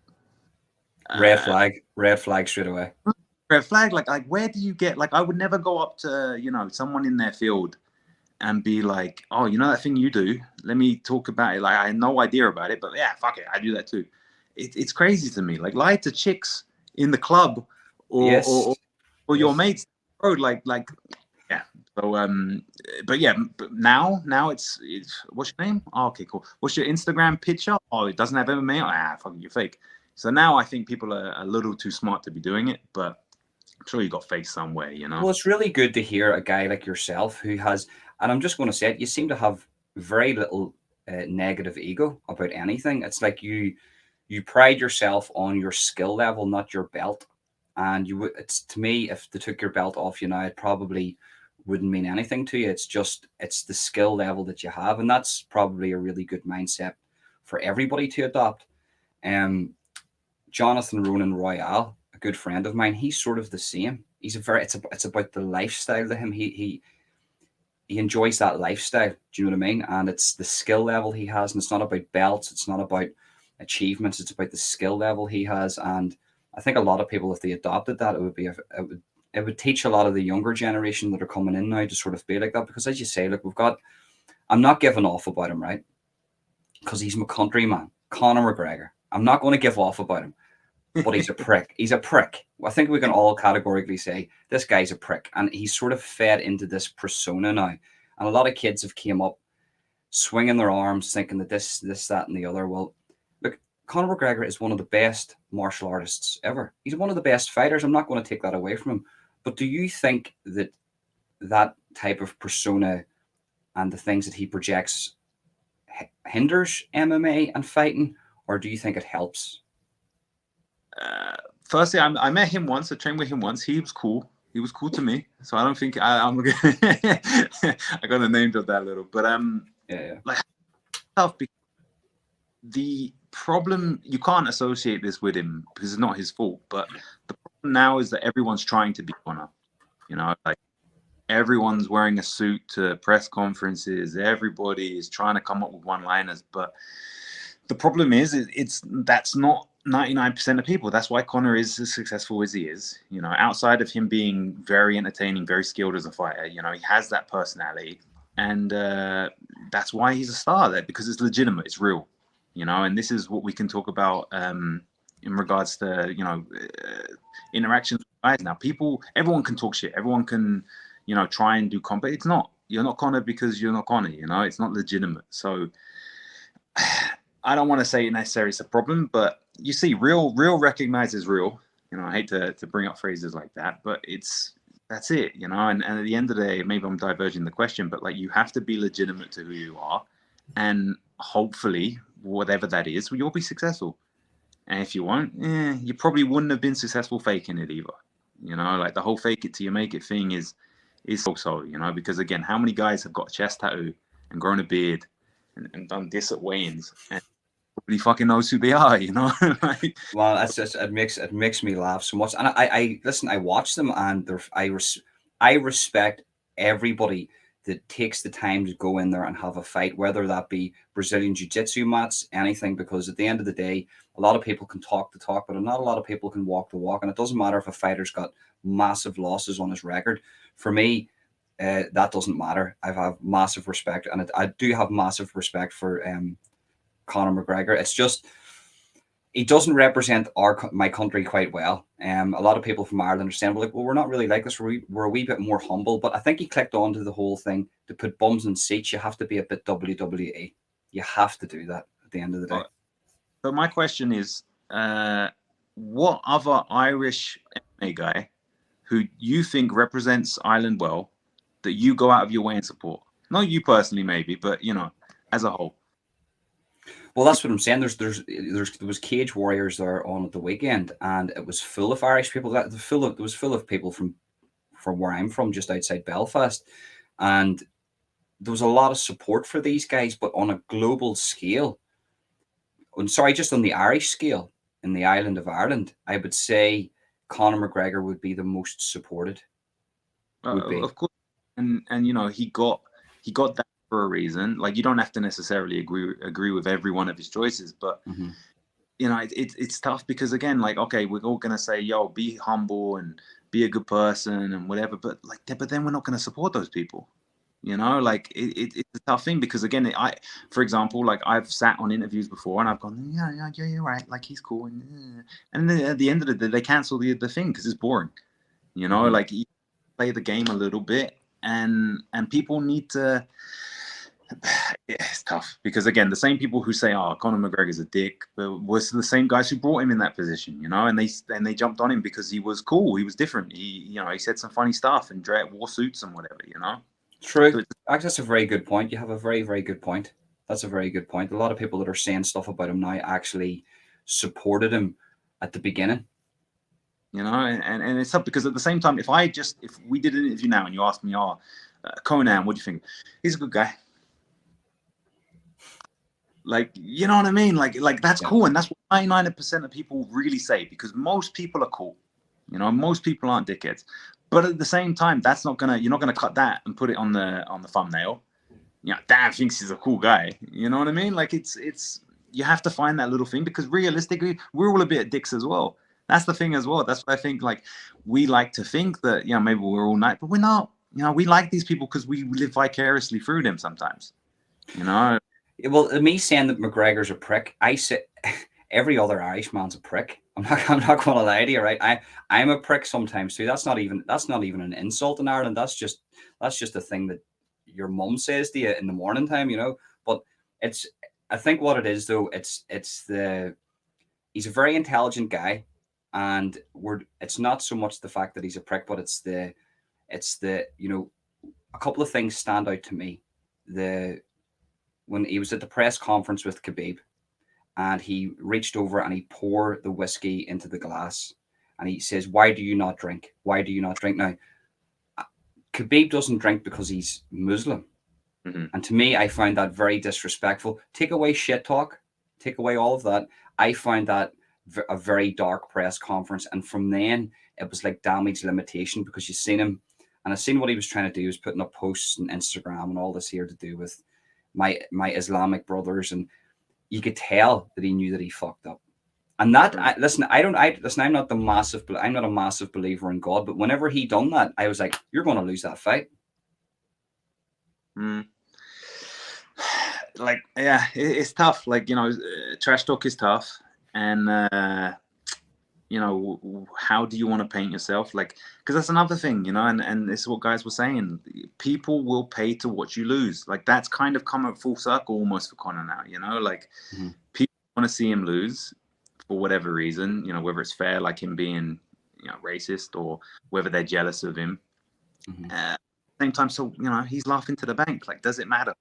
Red flag straight away.
red flag. Like, where do you get? Like, I would never go up to someone in their field and be like, oh, that thing you do, let me talk about it. Like, I had no idea about it, but yeah, fuck it, I do that too. It's crazy to me. Like, lie to chicks in the club or
Yes.
or your mates, bro. Like, yeah. So but yeah, but now it's what's your name? Oh, okay, cool. What's your Instagram picture? Oh, it doesn't have MMA. Fuck, you're fake. So now I think people are a little too smart to be doing it, but I'm sure you got fakes somewhere,
Well, it's really good to hear a guy like yourself who has, and I'm just going to say it, you seem to have very little negative ego about anything. It's like you pride yourself on your skill level, not your belt. And you would, it's to me, if they took your belt off you now, it probably wouldn't mean anything to you. It's the skill level that you have, and that's probably a really good mindset for everybody to adopt. Um, Jonathan Ronan Royale, a good friend of mine, he's sort of the same. It's about the lifestyle to him. He enjoys that lifestyle. Do you know what I mean? And it's the skill level he has, and it's not about belts. It's not about achievements. It's about the skill level he has. And I think a lot of people, if they adopted that, it would teach a lot of the younger generation that are coming in now to sort of be like that. Because as you say, look, I'm not giving off about him, right? Because he's my countryman, Conor McGregor. I'm not going to give off about him, but he's a prick. He's a prick. I think we can all categorically say this guy's a prick, and he's sort of fed into this persona now. And a lot of kids have came up swinging their arms, thinking that this, that, and the other. Well, look, Conor McGregor is one of the best martial artists ever. He's one of the best fighters. I'm not going to take that away from him. But do you think that that type of persona and the things that he projects hinders MMA and fighting, or do you think it helps?
Firstly, I met him once. I trained with him once. He was cool. He was cool to me. So I don't think I'm gonna. I got to name drop that a little, but
Yeah.
like tough because the problem you can't associate this with him because it's not his fault. But the problem now is that everyone's trying to be Connor. You know, like everyone's wearing a suit to press conferences. Everybody is trying to come up with one-liners, but the problem is it's that's not 99% of people. That's why Connor is as successful as he is. You know, outside of him being very entertaining, very skilled as a fighter, you know, he has that personality, and that's why he's a star. There because it's legitimate, it's real. You know, and this is what we can talk about in regards to interactions with guys. Now, everyone can talk shit. Everyone can try and do comp, but it's not. You're not Connor because you're not Connor. You know, it's not legitimate. So I don't want to say necessarily it's a problem, but you see, real recognizes real. You know, I hate to bring up phrases like that, but that's it, you know. And at the end of the day, maybe I'm diverging the question, but like you have to be legitimate to who you are, and hopefully, whatever that is, you'll be successful. And if you won't, you probably wouldn't have been successful faking it either. You know, like the whole fake it till you make it thing is so, you know, because again, how many guys have got a chest tattoo and grown a beard and done this at weigh-ins and nobody fucking knows who they are, you know? Like,
Well, that's just it makes me laugh so much. And I listen, I watch them, and I respect everybody that takes the time to go in there and have a fight, whether that be Brazilian jiu-jitsu mats, anything, because at the end of the day, a lot of people can talk the talk, but not a lot of people can walk the walk. And it doesn't matter if a fighter's got massive losses on his record. For me, that doesn't matter. I have massive respect, and I do have massive respect for Conor McGregor. It's just he doesn't represent my country quite well. A lot of people from Ireland are saying, well, we're not really like this. We're a wee bit more humble. But I think he clicked onto the whole thing to put bums in seats. You have to be a bit WWE. You have to do that at the end of the day.
so my question is, what other Irish MMA guy who you think represents Ireland well that you go out of your way and support? Not you personally, maybe, but as a whole.
Well, that's what I'm saying. There was Cage Warriors there on at the weekend, and it was full of Irish people. There was full of people from where I'm from, just outside Belfast, and there was a lot of support for these guys, but on a global scale. I'm sorry, just on the Irish scale in the island of Ireland, I would say Conor McGregor would be the most supported.
Of course, and he got that for a reason. Like you don't have to necessarily agree with every one of his choices, but it's tough because again, like okay, we're all gonna say, yo, be humble and be a good person and whatever, but then we're not gonna support those people. Like it's a tough thing because again, for example, like I've sat on interviews before and I've gone, yeah, you're right, like he's cool, and then at the end of the day, they cancel the thing because it's boring. Like you play the game a little bit, and people need to. Yeah, it's tough because again, the same people who say, "Oh, Conor McGregor's a dick," was the same guys who brought him in that position, and they jumped on him because he was cool, he was different, he said some funny stuff and wore suits and whatever,
True.
So
That's a very good point. You have a very, very good point. That's a very good point. A lot of people that are saying stuff about him now actually supported him at the beginning.
And it's tough because at the same time, if we did an interview now and you asked me, Conan, what do you think? He's a good guy. Like, you know what I mean? Like that's cool. And that's what 99% of people really say because most people are cool. Most people aren't dickheads. But at the same time, you're not gonna cut that and put it on the thumbnail. Dan thinks he's a cool guy. You know what I mean? Like it's you have to find that little thing because realistically, we're all a bit of dicks as well. That's the thing as well. That's what I think. Like we like to think that maybe we're all nice, but we're not. We like these people because we live vicariously through them sometimes.
Well, me saying that McGregor's a prick, I say every other Irishman's a prick. I'm not going to lie to you, right? I'm a prick sometimes too. That's not even an insult in Ireland. That's just a thing that your mum says to you in the morning time, But I think what it is though, he's a very intelligent guy, and it's not so much the fact that he's a prick, but it's the a couple of things stand out to me. When he was at the press conference with Khabib, and he reached over and he poured the whiskey into the glass, and he says, "Why do you not drink? Why do you not drink?" Now, Khabib doesn't drink because he's Muslim.
Mm-hmm.
And to me, I find that very disrespectful. Take away shit talk, take away all of that. I find that a very dark press conference. And from then, it was like damage limitation, because you've seen him, and I've seen what he was trying to do. He was putting up posts on Instagram and all this here to do with my Islamic brothers, and you could tell that he knew that he fucked up. And that, listen, I'm not I'm not a massive believer in God, but whenever he done that, I was like, you're going to lose that fight.
Like, yeah, it's tough. Like, trash talk is tough, and how do you want to paint yourself? Like, because that's another thing, and this is what guys were saying. People will pay to watch you lose. Like, that's kind of come at full circle almost for Conor now. Like, people want to see him lose for whatever reason. Whether it's fair, like him being racist, or whether they're jealous of him. At the same time, so he's laughing to the bank. Like, does it matter?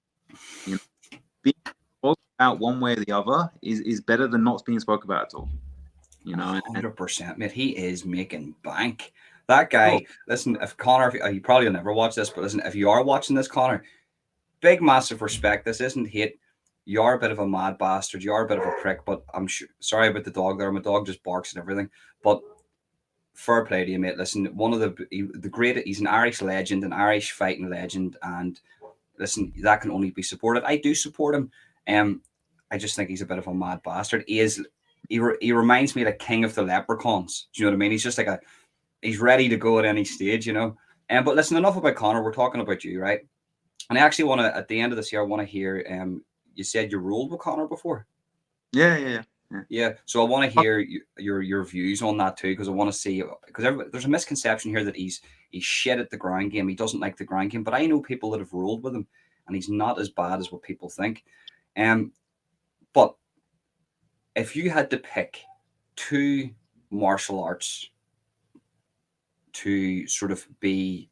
Being spoken about one way or the other is better than not being spoken about at all.
100%, mate. He is making bank. That guy, listen, if Conor, you probably will never watch this, but listen, if you are watching this, Conor, big, massive respect. This isn't hate. You are a bit of a mad bastard. You are a bit of a prick, but I'm sure, sorry about the dog there. My dog just barks and everything. But fair play to you, mate. Listen, one of the great, he's an Irish legend, an Irish fighting legend. And listen, that can only be supported. I do support him. I just think he's a bit of a mad bastard. He reminds me of the king of the leprechauns. Do you know what I mean? He's just like he's ready to go at any stage, But listen, enough about Conor. We're talking about you, right? And I actually want to, at the end of this year, I want to hear. You said you ruled with Conor before.
Yeah.
So I want to hear your views on that too, because I want to see, because there's a misconception here that he's shit at the ground game. He doesn't like the ground game, but I know people that have ruled with him, and he's not as bad as what people think. But if you had to pick two martial arts to sort of to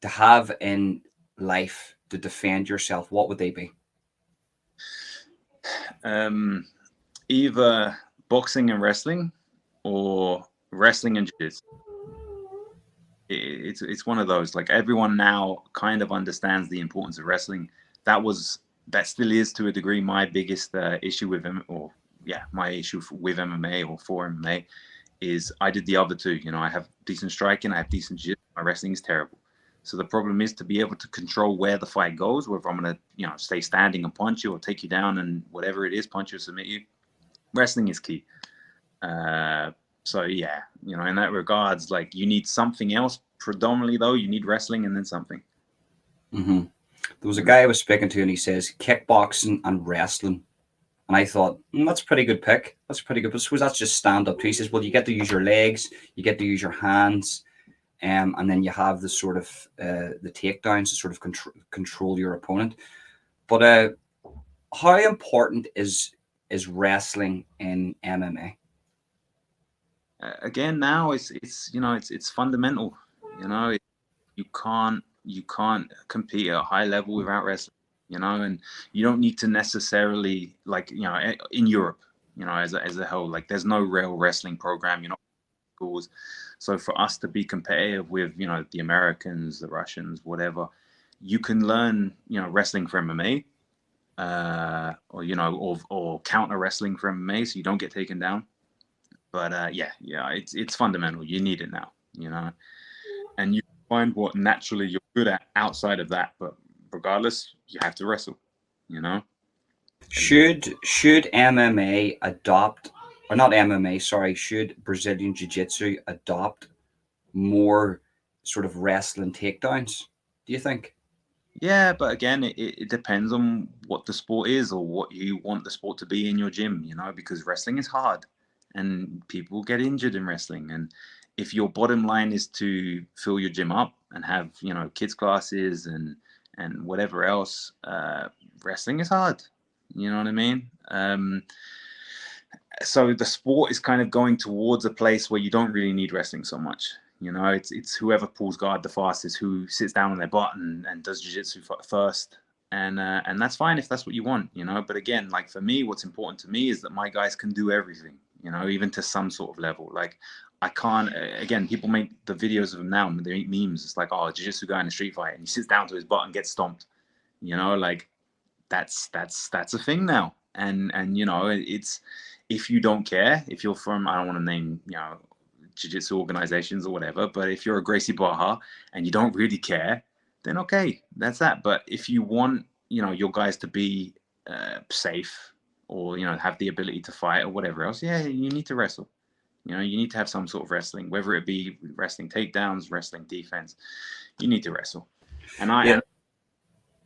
have in life to defend yourself, what would they be?
Either boxing and wrestling, or wrestling and jiu-jitsu. It's one of those. Like, everyone now kind of understands the importance of wrestling. That still is, to a degree, my biggest issue with him, my issue with MMA, or for MMA, is I did the other two. I have decent striking, I have decent jiu-jitsu. My wrestling is terrible. So the problem is to be able to control where the fight goes, whether I'm going to, stay standing and punch you, or take you down and whatever it is, punch you or submit you. Wrestling is key. So yeah, in that regards, like, you need something else. Predominantly though, you need wrestling and then something.
There was a guy I was speaking to, and he says kickboxing and wrestling. And I thought, that's a pretty good pick. That's pretty good. But I suppose that's just stand up too. He says, well, you get to use your legs, you get to use your hands, and then you have the sort of the takedowns to sort of control your opponent. But how important is wrestling in MMA?
Again, now it's fundamental. You can't compete at a high level without wrestling. And you don't need to necessarily, like, in Europe, as a whole, like, there's no real wrestling program, schools. So for us to be competitive with, the Americans, the Russians, whatever, you can learn, wrestling from MMA, or counter wrestling from MMA, so you don't get taken down. But it's fundamental. You need it now, and you find what naturally you're good at outside of that. But regardless, you have to wrestle,
Should MMA adopt, or not MMA, sorry, should Brazilian Jiu-Jitsu adopt more sort of wrestling takedowns, do you think?
Yeah, but again, it depends on what the sport is, or what you want the sport to be in your gym, because wrestling is hard and people get injured in wrestling. And if your bottom line is to fill your gym up and have, kids classes and whatever else, wrestling is hard. You know what I mean? So the sport is kind of going towards a place where you don't really need wrestling so much. It's whoever pulls guard the fastest, who sits down on their butt and does jiu-jitsu first. and that's fine if that's what you want, you know. But again, like for me, what's important to me is that my guys can do everything, you know, even to some sort of level. Like I can't. Again, people make the videos of him now, and they make memes. It's like, oh, a jiu-jitsu guy in a street fight, and he sits down to his butt and gets stomped. You know, like that's a thing now. And you know, it's if you don't care, if you're from, I don't want to name, you know, jiu-jitsu organizations or whatever, but if you're a Gracie Barra and you don't really care, then okay, that's that. But if you want, you know, your guys to be safe, or you know, have the ability to fight or whatever else, yeah, you need to wrestle. You know, you need to have some sort of wrestling, whether it be wrestling takedowns, wrestling defense. You need to wrestle, and
Yeah,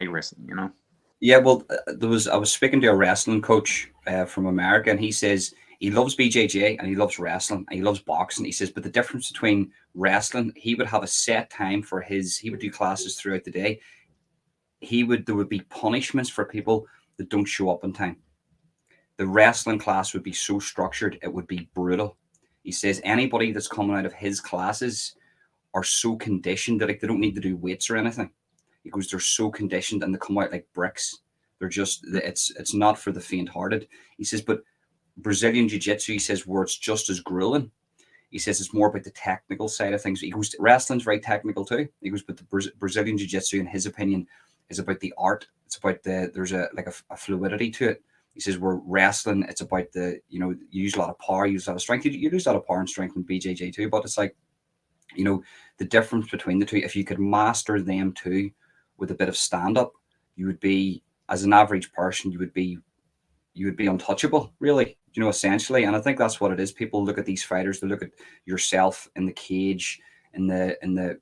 I wrestling. You know.
yeah. Well, I was speaking to a wrestling coach from America, and he says he loves BJJ and he loves wrestling and he loves boxing. He says, but the difference between wrestling, he would have a set time for his. He would do classes throughout the day. There would be punishments for people that don't show up on time. The wrestling class would be so structured, it would be brutal. He says anybody that's coming out of his classes are so conditioned that like, they don't need to do weights or anything. He goes, they're so conditioned and they come out like bricks. They're just, it's not for the faint-hearted. He says, but Brazilian jiu-jitsu, he says, where it's just as grueling. He says it's more about the technical side of things. He goes, wrestling's very technical too. He goes, but the Brazilian jiu-jitsu, in his opinion, is about the art. It's about there's a fluidity to it. He says we're wrestling. It's about you use a lot of power, you use a lot of strength. You lose a lot of power and strength in BJJ too, but it's like, the difference between the two. If you could master them too, with a bit of stand up, you would be, as an average person, you would be untouchable, really. Essentially. And I think that's what it is. People look at these fighters. They look at yourself in the cage, in the.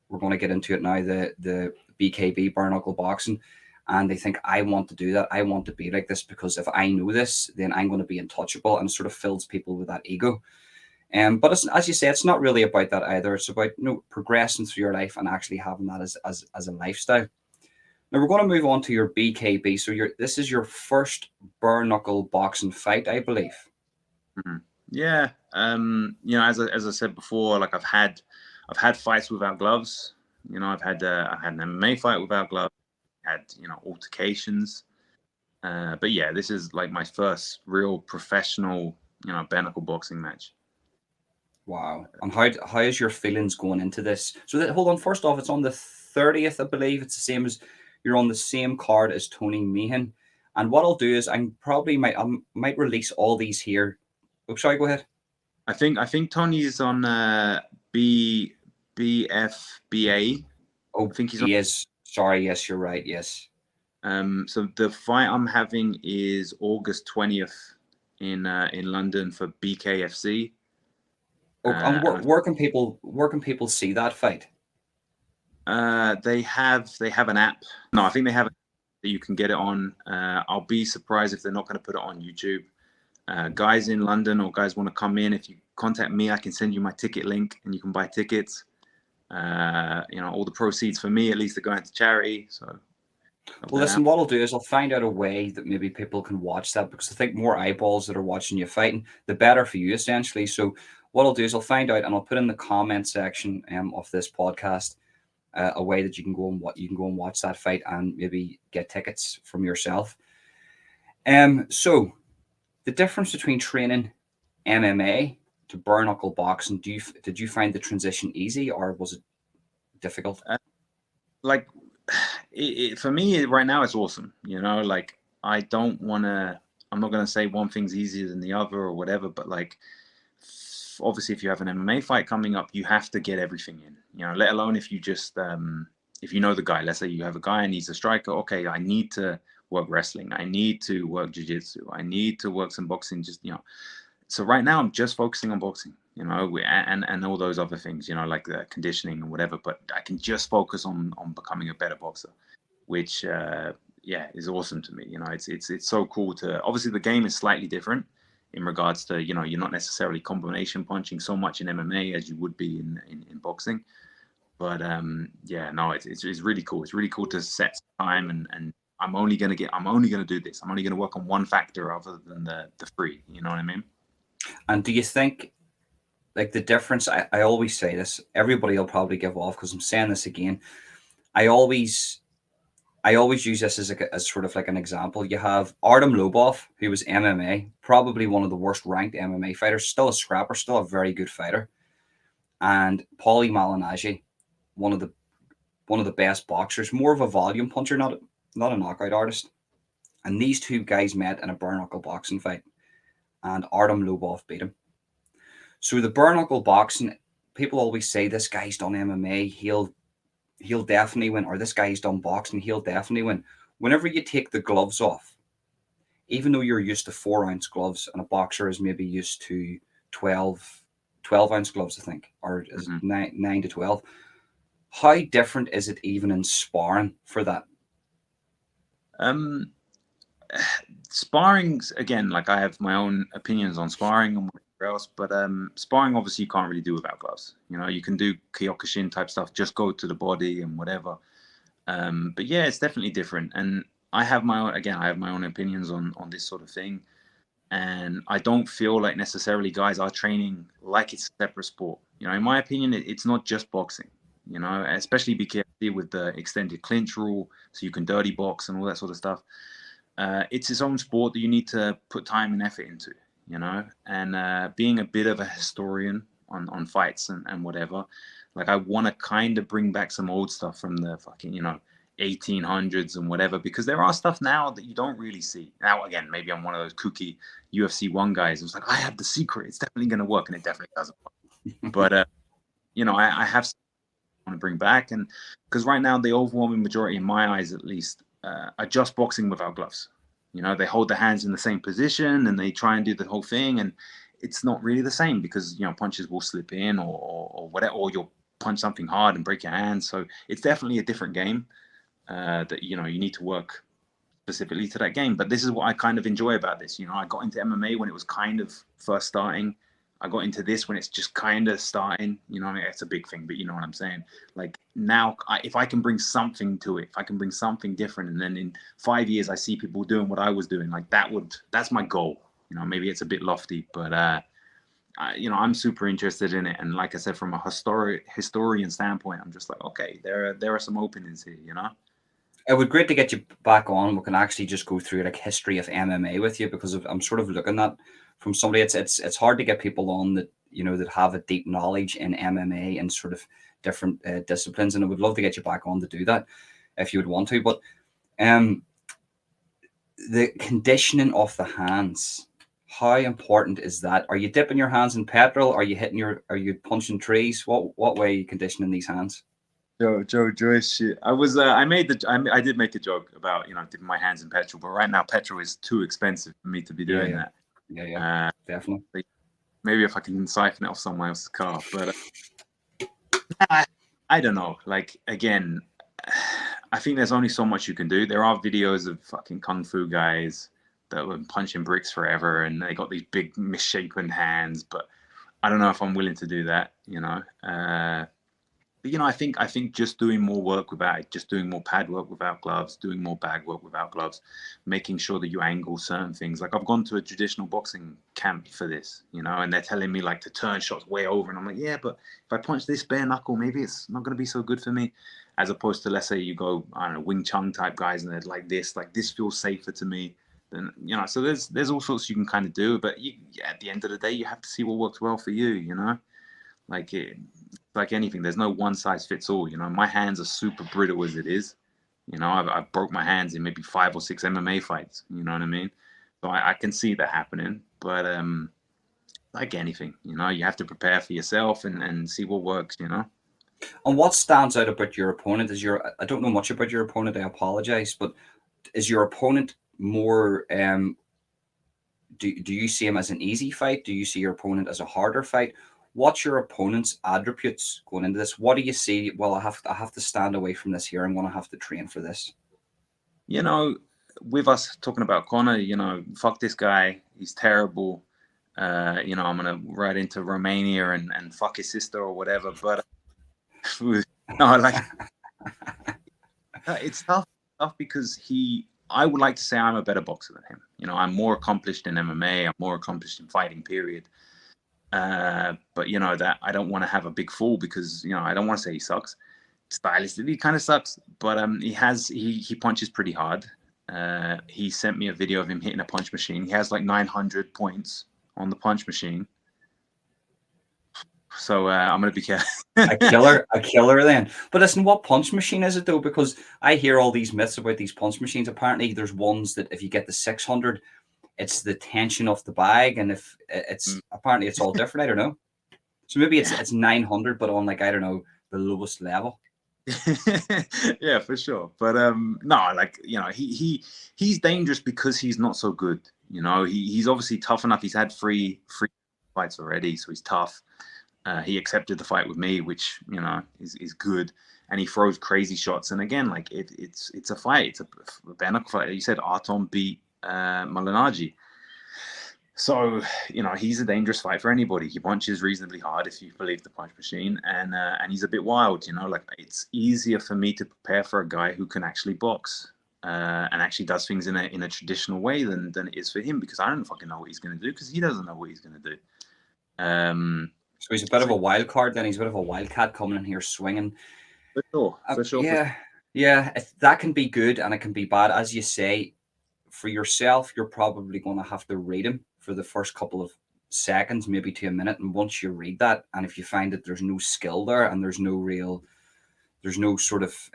We're going to get into it now. The BKB, bare knuckle boxing, and they think, I want to do that. I want to be like this because if I know this, then I'm going to be untouchable, and it sort of fills people with that ego. But as you say, it's not really about that either. It's about progressing through your life and actually having that as a lifestyle. Now we're going to move on to your BKB. So this is your first bare knuckle boxing fight, I believe.
Mm-hmm. Yeah. You know, as I said before, like I've had fights without gloves. You know, I had an MMA fight without gloves. Had, you know, altercations. But yeah, this is like my first real professional, you know, bare knuckle boxing match.
Wow. And how is your feelings going into this? So hold on. First off, it's on the 30th, I believe. It's the same as you're on the same card as Tony Meehan. And what I'll do is I might release all these here. Oh, sorry, go ahead.
I think Tony's on BFBA.
Oh,
I think he's on.
he is. Sorry, yes, you're right. Yes.
So the fight I'm having is August 20th in London for BKFC.
Oh, and where can people see that fight?
They have an app. No, I think they have that you can get it on. I'll be surprised if they're not going to put it on YouTube. Guys in London or guys want to come in, if you contact me, I can send you my ticket link and you can buy tickets. You know, all the proceeds for me, at least, are going to charity. So,
Well, listen, what I'll do is I'll find out a way that maybe people can watch that, because I think more eyeballs that are watching you fighting, the better for you, essentially. So what I'll do is I'll find out and I'll put in the comment section of this podcast a way that you can go and watch that fight and maybe get tickets from yourself. So the difference between training MMA to bare knuckle boxing, did you find the transition easy or was it difficult?
like for me right now, it's awesome. You know, like I don't want to. I'm not going to say one thing's easier than the other or whatever, but like obviously, if you have an MMA fight coming up, you have to get everything in. You know, let alone if you just if you know the guy. Let's say you have a guy and he's a striker. Okay, I need to work wrestling. I need to work jiu-jitsu. I need to work some boxing. Just, you know. So right now I'm just focusing on boxing, you know, and all those other things, you know, like the conditioning and whatever. But I can just focus on becoming a better boxer, which yeah, is awesome to me. You know, it's so cool to. Obviously, the game is slightly different in regards to, you know, you're not necessarily combination punching so much in MMA as you would be in boxing. But yeah, no, it's really cool. It's really cool to set time and I'm only gonna do this. I'm only gonna work on one factor other than the three. You know what I mean?
And do you think, like, the difference? I always say this. Everybody will probably give off because I'm saying this again. I always I always use this as sort of like an example. You have Artem Lobov, who was MMA, probably one of the worst ranked MMA fighters, still a scrapper, still a very good fighter, and Paulie Malignaggi, one of the one of the best boxers, more of a volume puncher, not a knockout artist. And these two guys met in a bare knuckle boxing fight, and Artem Lobov beat him. So the bare knuckle boxing, people always say this guy's done MMA, he'll definitely win, or this guy's done boxing, he'll definitely win. Whenever you take the gloves off, even though you're used to 4 ounce gloves, and a boxer is maybe used to 12, 12 ounce gloves, I think, or is it
Mm-hmm.
9 to 12? How different is it even in sparring for that?
Um, Sparring's again, like I have my own opinions on sparring and whatever else, but sparring obviously you can't really do without gloves. You know, you can do Kyokushin type stuff, just go to the body and whatever. But yeah, it's definitely different. And I have my own, again, I have my own opinions on this sort of thing. And I don't feel like necessarily guys are training like it's a separate sport. You know, in my opinion, it's not just boxing. You know, especially BKFC with the extended clinch rule, so you can dirty box and all that sort of stuff. It's its own sport that you need to put time and effort into. You know, and being a bit of a historian on fights and whatever, like I want to kind of bring back some old stuff from the fucking 1800s and whatever, because there are stuff now that you don't really see. Now again, maybe I'm one of those kooky UFC one guys who's like, I have the secret, it's definitely going to work, and it definitely doesn't work. But I have something I want to bring back, and because right now the overwhelming majority, in my eyes at least, are just boxing without gloves. You know, they hold their hands in the same position and they try and do the whole thing, and it's not really the same because punches will slip in or whatever, or you'll punch something hard and break your hand. So it's definitely a different game that you need to work specifically to that game. But this is what I kind of enjoy about this. I got into MMA when it was kind of first starting. I got into this when it's just kind of starting. I mean, it's a big thing, but you know what I'm saying. Like now, if I can bring something to it, if I can bring something different, and then in 5 years I see people doing what I was doing, like that's my goal. Maybe it's a bit lofty, but I'm super interested in it. And like I said, from a historian standpoint, I'm just like, okay, there are some openings here.
It would be great to get you back on. We can actually just go through like history of MMA with you, because I'm sort of looking at from somebody. It's hard to get people on that that have a deep knowledge in MMA and sort of different disciplines, and I would love to get you back on to do that if you would want to. But um, the conditioning of the hands, how important is that? Are you dipping your hands in petrol? Are you punching trees? What way are you conditioning these hands?
Joe Joyce shit. I did make a joke about dipping my hands in petrol, but right now petrol is too expensive for me to be
Yeah,
doing
yeah,
that.
yeah, definitely.
Maybe if I can siphon it off someone else's car, but I don't know. Like again, I think there's only so much you can do. There are videos of fucking kung fu guys that were punching bricks forever, and they got these big misshapen hands. But I don't know if I'm willing to do that. But I think just doing more work without it, just doing more pad work without gloves, doing more bag work without gloves, making sure that you angle certain things. Like I've gone to a traditional boxing camp for this, and they're telling me like to turn shots way over, and I'm like, yeah, but if I punch this bare knuckle, maybe it's not going to be so good for me, as opposed to, let's say you go, I don't know, Wing Chun type guys, and they're like this feels safer to me. Then so there's all sorts you can kind of do, but at the end of the day, you have to see what works well for you. Like anything, there's no one size fits all. My hands are super brittle as it is. I've broke my hands in maybe 5 or 6 MMA fights. You know what I mean? So I can see that happening. But like anything, you have to prepare for yourself and see what works.
And what stands out about your opponent is I don't know much about your opponent. I apologize, but is your opponent more? Do you see him as an easy fight? Do you see your opponent as a harder fight? What's your opponent's attributes going into this? What do you see? Well, I have to stand away from this here. I'm going to have to train for this.
You know, with us talking about Connor, fuck this guy. He's terrible. I'm gonna ride into Romania and fuck his sister or whatever. But no, like it's tough because I would like to say I'm a better boxer than him. I'm more accomplished in MMA. I'm more accomplished in fighting. Period. But that I don't want to have a big fall because I don't want to say he sucks. stylistically kind of sucks, but he punches pretty hard. He sent me a video of him hitting a punch machine. He has like 900 points on the punch machine. So I'm gonna be careful.
A killer then. But listen, what punch machine is it though? Because I hear all these myths about these punch machines. Apparently, there's ones that if you get the 600, it's the tension of the bag, and if it's apparently it's all different. I don't know. So maybe it's 900, but on like I don't know the lowest level.
Yeah, for sure. But no, like he's dangerous because he's not so good. He's obviously tough enough. He's had three fights already, so he's tough. He accepted the fight with me, which is good, and he throws crazy shots. And again, like it's a fight. It's a bare knuckle fight. You said Artem beat Malignaggi. So, he's a dangerous fight for anybody. He punches reasonably hard, if you believe the punch machine, and he's a bit wild. Like it's easier for me to prepare for a guy who can actually box and actually does things in a traditional way than it is for him, because I don't fucking know what he's going to do, because he doesn't know what he's going to do.
So he's a bit of a wild card. Then he's a bit of a wildcat coming in here swinging.
For sure.
Yeah. That can be good and it can be bad, as you say. For yourself, you're probably going to have to read him for the first couple of seconds, maybe to a minute. And once you read that, and if you find that there's no skill there and there's no sort of,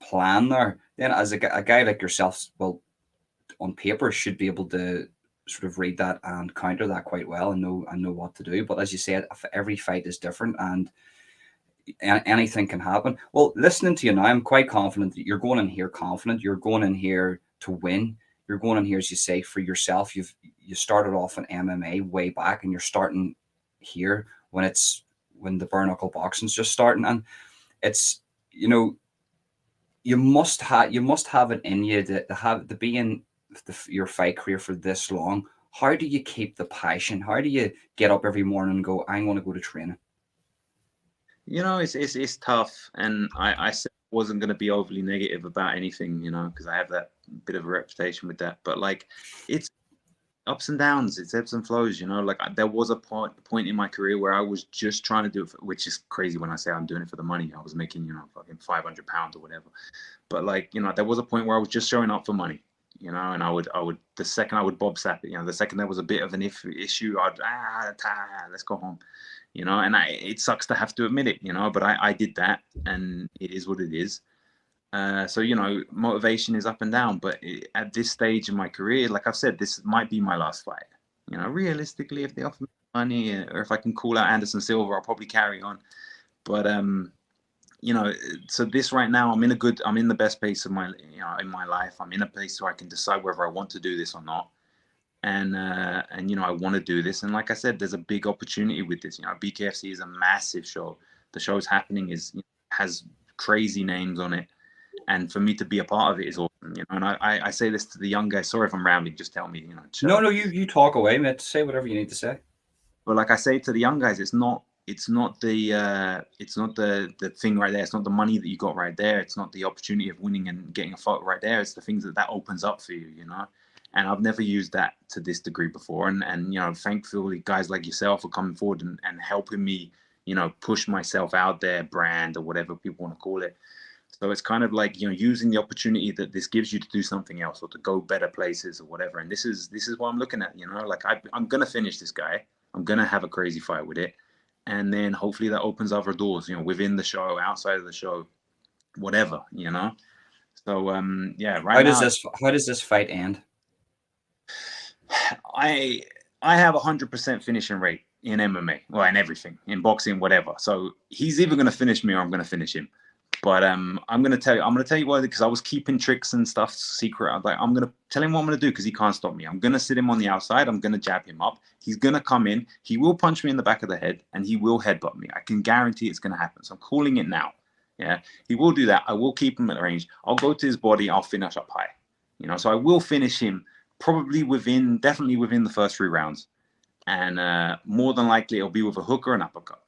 plan there, then as a guy like yourself, well, on paper, should be able to sort of read that and counter that quite well and know what to do. But as you said, every fight is different and anything can happen. Well, listening to you now, I'm quite confident that you're going in here confident. You're going in here to win. You're going in here, as you say, for yourself. You started off in MMA way back, and you're starting here when the bare knuckle boxing's just starting, and it's you must have it in you to be in your fight career for this long. How do you keep the passion? How do you get up every morning and go, I'm going to go to training?
It's tough, and I said I wasn't going to be overly negative about anything, because I have that bit of a reputation with that. But like, it's ups and downs, it's ebbs and flows. Like there was a point in my career where I was just trying to do it, which is crazy when I say I'm doing it for the money. I was making fucking £500 or whatever. But like, there was a point where I was just showing up for money. And I would the second I would bob sap it, the second there was a bit of an issue, I'd let's go home. And it sucks to have to admit it, but I did that, and it is what it is. So, motivation is up and down, but at this stage in my career, like I've said, this might be my last fight. Realistically, if they offer me money, or if I can call out Anderson Silva, I'll probably carry on. But, so this right now, I'm in the best place of my, in my life. I'm in a place where I can decide whether I want to do this or not. And I want to do this. And like I said, there's a big opportunity with this. BKFC is a massive show. The show's happening has crazy names on it. And for me to be a part of it is awesome. And I say this to the young guys. Sorry if I'm rambling, just tell me,
No, you talk away, mate. Say whatever you need to say.
But like I say to the young guys, it's not the thing right there. It's not the money that you got right there. It's not the opportunity of winning and getting a fight right there. It's the things that opens up for you, And I've never used that to this degree before. And thankfully, guys like yourself are coming forward and helping me, push myself out there, brand or whatever people want to call it. So it's kind of like, using the opportunity that this gives you to do something else or to go better places or whatever. And this is what I'm looking at, like I'm going to finish this guy. I'm going to have a crazy fight with it. And then hopefully that opens other doors, within the show, outside of the show, whatever, So, yeah,
How does this fight end?
I have 100% finishing rate in MMA, well, in everything, in boxing, whatever. So he's either going to finish me or I'm going to finish him. But I'm going to tell you why, because I was keeping tricks and stuff secret. I'm going to tell him what I'm going to do because he can't stop me. I'm going to sit him on the outside. I'm going to jab him up. He's going to come in. He will punch me in the back of the head and he will headbutt me. I can guarantee it's going to happen. So I'm calling it now. Yeah, he will do that. I will keep him at range. I'll go to his body. I'll finish up high. So I will finish him probably definitely within the first 3 rounds. And more than likely it'll be with a hook or an uppercut.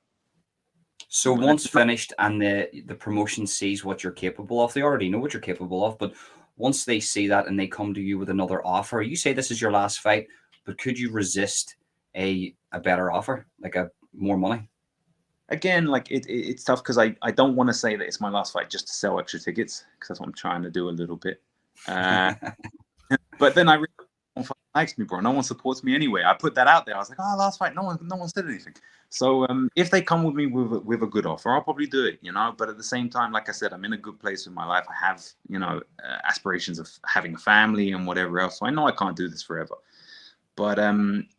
So once finished and the promotion sees what you're capable of, they already know what you're capable of, but once they see that and they come to you with another offer, you say this is your last fight, but could you resist a better offer, like more money?
again, like it's tough because I don't want to say that it's my last fight just to sell extra tickets, because that's what I'm trying to do a little bit. But then I realized no one likes me, bro. No one supports me anyway. I put that out there. I was like, oh, last fight, no one said anything. So if they come with me with a good offer, I'll probably do it, you know. But at the same time, like I said, I'm in a good place in my life. I have, you know, aspirations of having a family and whatever else. So I know I can't do this forever. But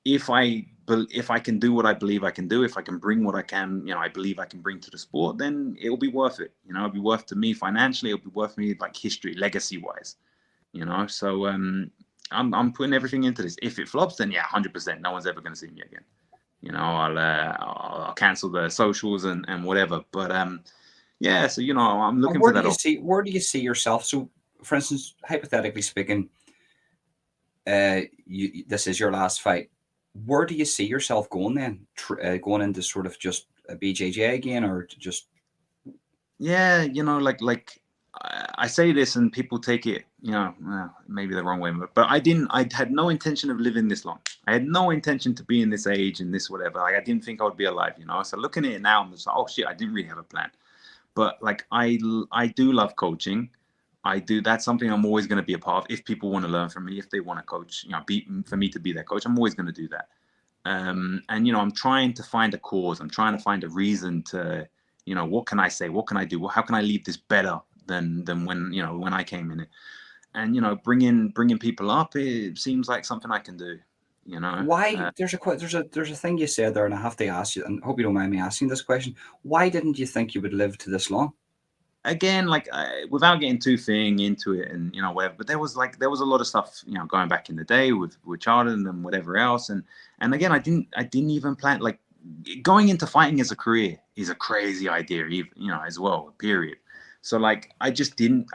if I can do what I believe I can do, if I can bring what I can, you know, I believe I can bring to the sport, then it'll be worth it. You know, it'll be worth to me financially. It'll be worth me like history, legacy wise. You know, so I'm putting everything into this. If it flops, then yeah, 100%, no one's ever going to see me again. You know, I'll cancel the socials and whatever. But yeah, so you know, I'm
And
looking for
where do
that.
you see yourself? So, for instance, hypothetically speaking, this is your last fight. Where do you see yourself going then? Going into sort of just a BJJ again, or just?
Yeah, you know, like I say this and people take it, you know, maybe the wrong way, but I had no intention of living this long. I had no intention to be in this age and this whatever. Like I didn't think I would be alive, you know. So looking at it now, I'm just like, oh shit, I didn't really have a plan. But like I do love coaching. I do. That's something I'm always going to be a part of. If people want to learn from me, if they want to coach, you know, for me to be their coach, I'm always going to do that. And you know, I'm trying to find a cause. I'm trying to find a reason to, you know, what can I say? What can I do? How can I leave this better than when, you know, when I came in it? And you know, bringing people up, it seems like something I can do. You know,
Why there's a thing you said there, and I have to ask you, and I hope you don't mind me asking this question. Why didn't you think you would live to this long?
again, like without getting too thing into it and you know whatever, but there was a lot of stuff, you know, going back in the day with Charlton and whatever else, and again, I didn't even plan, like going into fighting as a career is a crazy idea, even, you know, as well, period. So like I just didn't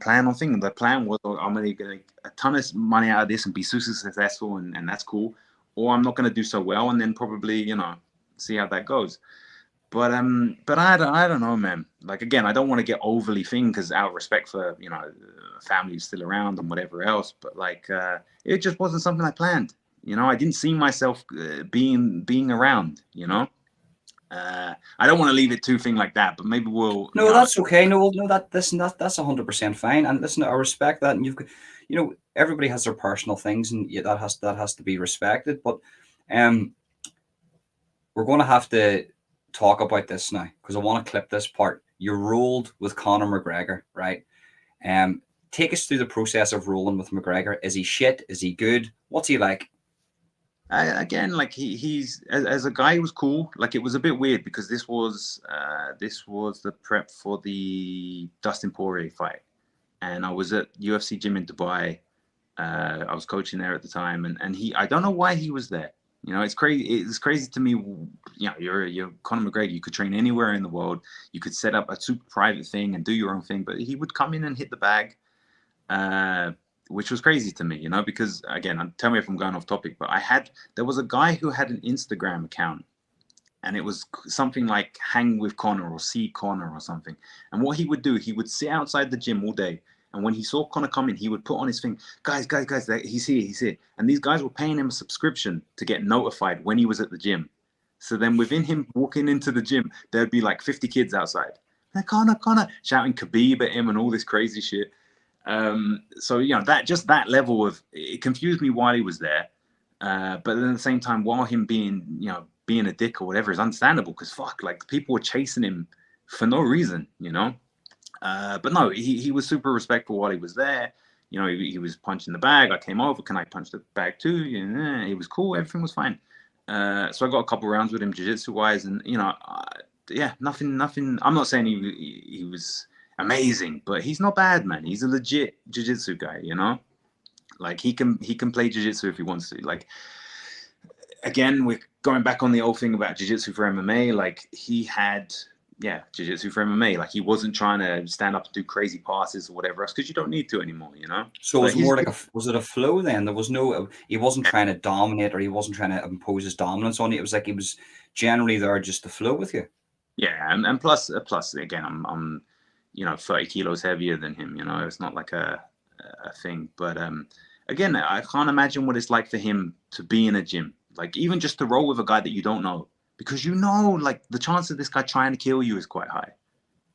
plan on thinking. The plan was, oh, I'm gonna get a ton of money out of this and be super successful, and that's cool, or I'm not gonna do so well and then probably, you know, see how that goes. But I don't know, man. Like again, I don't want to get overly thing because out of respect for, you know, family who's still around and whatever else. But like, it just wasn't something I planned. You know, I didn't see myself being around. You know, I don't want to leave it too thing like that. But maybe we'll, you
No,
know,
that's okay. No, no, that's 100% fine. And listen, I respect that. And you know, everybody has their personal things, and yeah, that has to be respected. But um, we're going to have to talk about this now because I want to clip this part. You rolled with Conor McGregor, right? Um, Take us through the process of rolling with McGregor. Is he shit? Is he good? What's he like?
again, like he's as a guy, he was cool. Like it was a bit weird because this was the prep for the Dustin Poirier fight, and I was at UFC gym in Dubai. I was coaching there at the time, and I don't know why he was there. You know, it's crazy. It's crazy to me. You know, you're Conor McGregor. You could train anywhere in the world. You could set up a super private thing and do your own thing, but he would come in and hit the bag, uh, which was crazy to me. You know, because again, tell me if I'm going off topic, but there was a guy who had an Instagram account, and it was something like "Hang with Connor" or "See Connor" or something. And what he would do, he would sit outside the gym all day. And when he saw Connor coming, he would put on his thing, guys, he's here. And these guys were paying him a subscription to get notified when he was at the gym. So then within him walking into the gym, there'd be like 50 kids outside. Like, Connor, shouting Khabib at him and all this crazy shit. So, you know, that level of, it confused me while he was there. But at the same time, while him being a dick or whatever is understandable, because fuck, like people were chasing him for no reason, you know. But no, he was super respectful while he was there. You know, he was punching the bag. I came over. Can I punch the bag too? Yeah, it was cool. Everything was fine. So I got a couple rounds with him jiu-jitsu wise, and you know, yeah, nothing. I'm not saying he was amazing, but he's not bad, man. He's a legit jiu-jitsu guy. You know, like he can play jiu-jitsu if he wants to. Like again, we're going back on the old thing about jiu-jitsu for MMA. Like he had, yeah, jiu-jitsu for MMA. Like he wasn't trying to stand up and do crazy passes or whatever else because you don't need to anymore, you know.
So it
But
was more like was it a flow then? There was no, he wasn't
yeah,
trying to dominate or he wasn't trying to impose his dominance on you. It was like he was generally there just to flow with you.
yeah, and plus again, I'm you know 30 kilos heavier than him. You know, it's not like a thing. But again, I can't imagine what it's like for him to be in a gym. Like even just to roll with a guy that you don't know. because like the chance of this guy trying to kill you is quite high.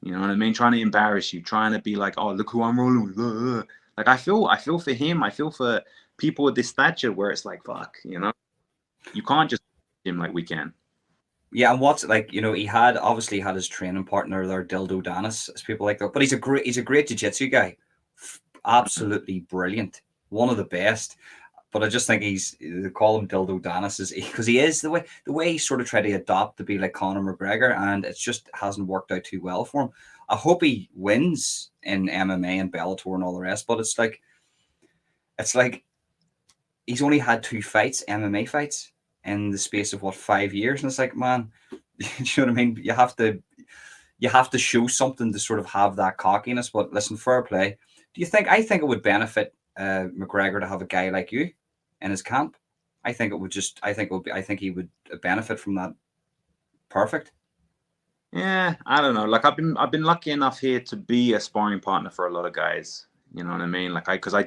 You know what I mean? Trying to embarrass you, trying to be like, oh, look who I'm rolling with. Like I feel for him. I feel for people with this stature where it's like, fuck, you can't just him like we can.
Yeah, and what's like, he had obviously had his training partner there, Dildo Danis, as people like that. But he's a great jiu-jitsu guy. Absolutely brilliant. One of the best. But I just think they call him Dildo Danis is because he is the way he sort of tried to adopt to be like Conor McGregor, and it just hasn't worked out too well for him. I hope he wins in MMA and Bellator and all the rest, but it's like he's only had 2 MMA fights in the space of 5 years, and it's like, man, you know what I mean? You have to show something to sort of have that cockiness. But listen, fair play. Do you think? I think it would benefit McGregor to have a guy like you in his camp. I think it would just. I think it would be. I think he would benefit from that. Perfect.
Yeah, I don't know. Like I've been lucky enough here to be a sparring partner for a lot of guys. You know what I mean? Like because I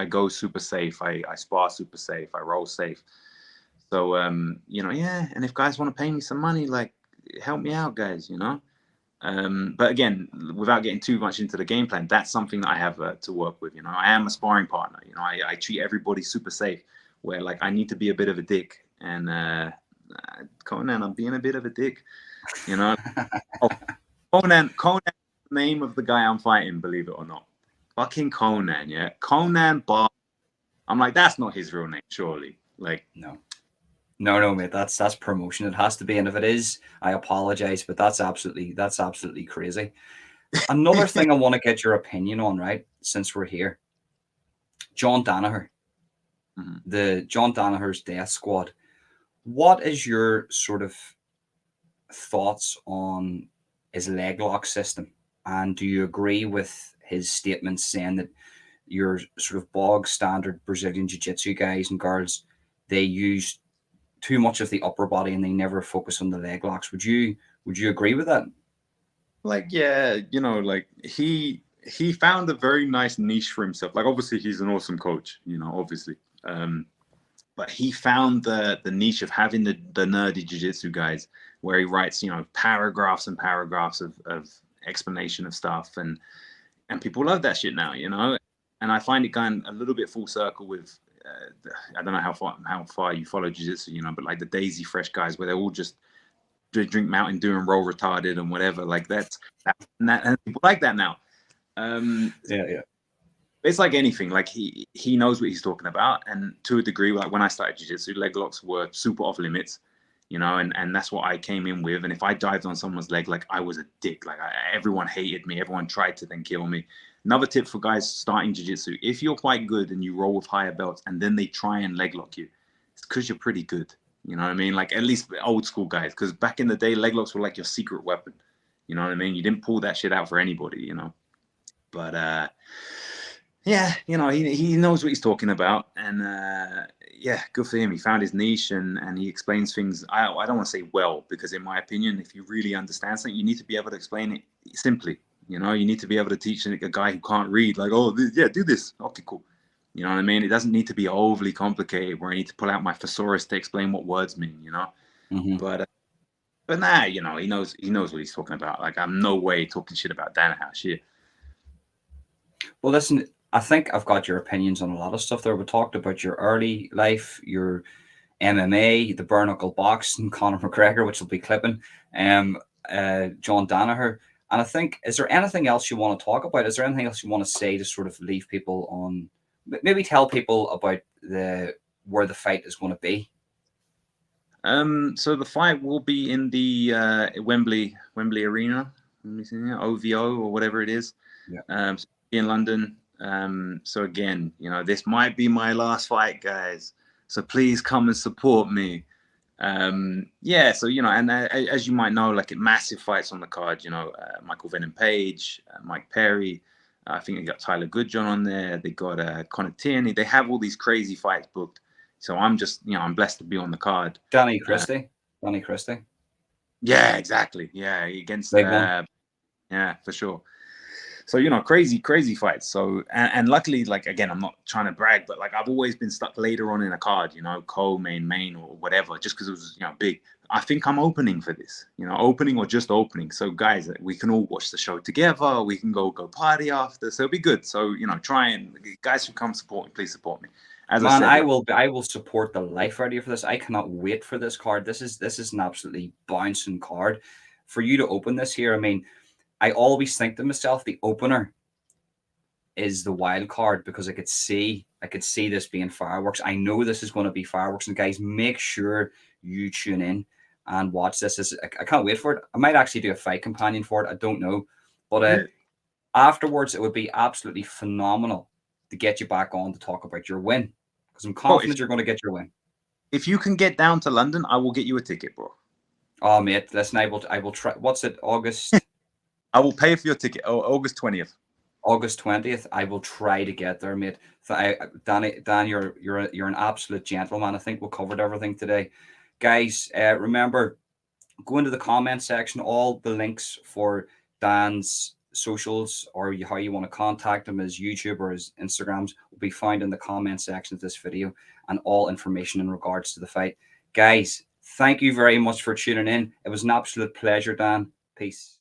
go super safe. I spar super safe. I roll safe. So yeah. And if guys want to pay me some money, like help me out, guys. But again, without getting too much into the game plan, that's something that I have to work with. I am a sparring partner. I treat everybody super safe. Where like I need to be a bit of a dick, and Conan, I'm being a bit of a dick. Oh, Conan, name of the guy I'm fighting, believe it or not. Fucking Conan, yeah. Conan Bar. I'm like, that's not his real name, surely. Like,
no, mate. That's promotion. It has to be, and if it is, I apologize, but that's absolutely crazy. Another thing I want to get your opinion on, right? Since we're here, John Danaher, the John Danaher's Death Squad. What is your sort of thoughts on his leg lock system? And do you agree with his statements saying that your sort of bog standard Brazilian jiu-jitsu guys and girls, they use too much of the upper body and they never focus on the leg locks? Would you agree with that?
like, yeah, like he found a very nice niche for himself. Like obviously he's an awesome coach, obviously. But he found the niche of having the nerdy jiu-jitsu guys where he writes, paragraphs and paragraphs of explanation of stuff, and people love that shit now, And I find it going a little bit full circle with I don't know how far you follow jiu-jitsu, but like the Daisy Fresh guys where they're all just drink Mountain Dew and roll retarded and whatever. Like and people like that now.
Yeah.
It's like anything. Like he knows what he's talking about, and to a degree, like when I started jiu-jitsu, leg locks were super off limits, and that's what I came in with. And if I dived on someone's leg, like I was a dick. Like everyone hated me. Everyone tried to then kill me. Another tip for guys starting jiu-jitsu: if you're quite good and you roll with higher belts, and then they try and leg lock you, it's because you're pretty good. You know what I mean? Like at least old school guys, because back in the day, leg locks were like your secret weapon. You know what I mean? You didn't pull that shit out for anybody. But yeah, he knows what he's talking about, and yeah, good for him. He found his niche, and he explains things. I don't want to say well, because in my opinion, if you really understand something, you need to be able to explain it simply. You need to be able to teach a guy who can't read, like, oh, do this. Okay, cool. You know what I mean? It doesn't need to be overly complicated where I need to pull out my thesaurus to explain what words mean.
Mm-hmm.
But nah, he knows what he's talking about. Like, I'm no way talking shit about Danaher shit.
Well, listen, I think I've got your opinions on a lot of stuff there. We talked about your early life, your MMA, the bare knuckle boxing, Conor McGregor, which will be clipping, John Danaher. And I think, is there anything else you want to talk about? Is there anything else you want to say to sort of leave people on, maybe tell people about where the fight is going to be?
So the fight will be in the Wembley Arena, OVO or whatever it is.
Yeah.
In London. So again, this might be my last fight, guys. So please come and support me. Yeah, so and as you might know, like massive fights on the card. Michael Venom Page, Mike Perry. I think they got Tyler Goodjohn on there. They got Connor Tierney. They have all these crazy fights booked. So I'm just, I'm blessed to be on the card.
Danny Christie.
Yeah, exactly. Yeah, against. Yeah, for sure. So, crazy fights. So, and luckily, like, again, I'm not trying to brag, but like, I've always been stuck later on in a card, co-main or whatever, just because it was, big. I think I'm opening for this, opening or just opening. So, guys, we can all watch the show together. We can go party after. So it'll be good. So, guys who come support me, please support me. As
Man,
I said,
I will support the life out of you for this. I cannot wait for this card. This is an absolutely bouncing card. For you to open this here, I mean, I always think to myself, the opener is the wild card because I could see this being fireworks. I know this is going to be fireworks, and guys, make sure you tune in and watch this. I can't wait for it. I might actually do a fight companion for it. I don't know, but
yeah.
afterwards, it would be absolutely phenomenal to get you back on to talk about your win because I'm
Bro,
confident you're going to get your win.
if you can get down to London, I will get you a ticket, bro.
Oh, mate, listen, I will try. What's it? August.
I will pay for your ticket. Oh, August 20th.
August 20th. I will try to get there, mate. Dan, you're an absolute gentleman. I think we covered everything today, guys. Remember, go into the comment section. All the links for Dan's socials or how you want to contact him, his YouTube or his Instagrams, will be found in the comment section of this video, and all information in regards to the fight. Guys, thank you very much for tuning in. It was an absolute pleasure, Dan. Peace.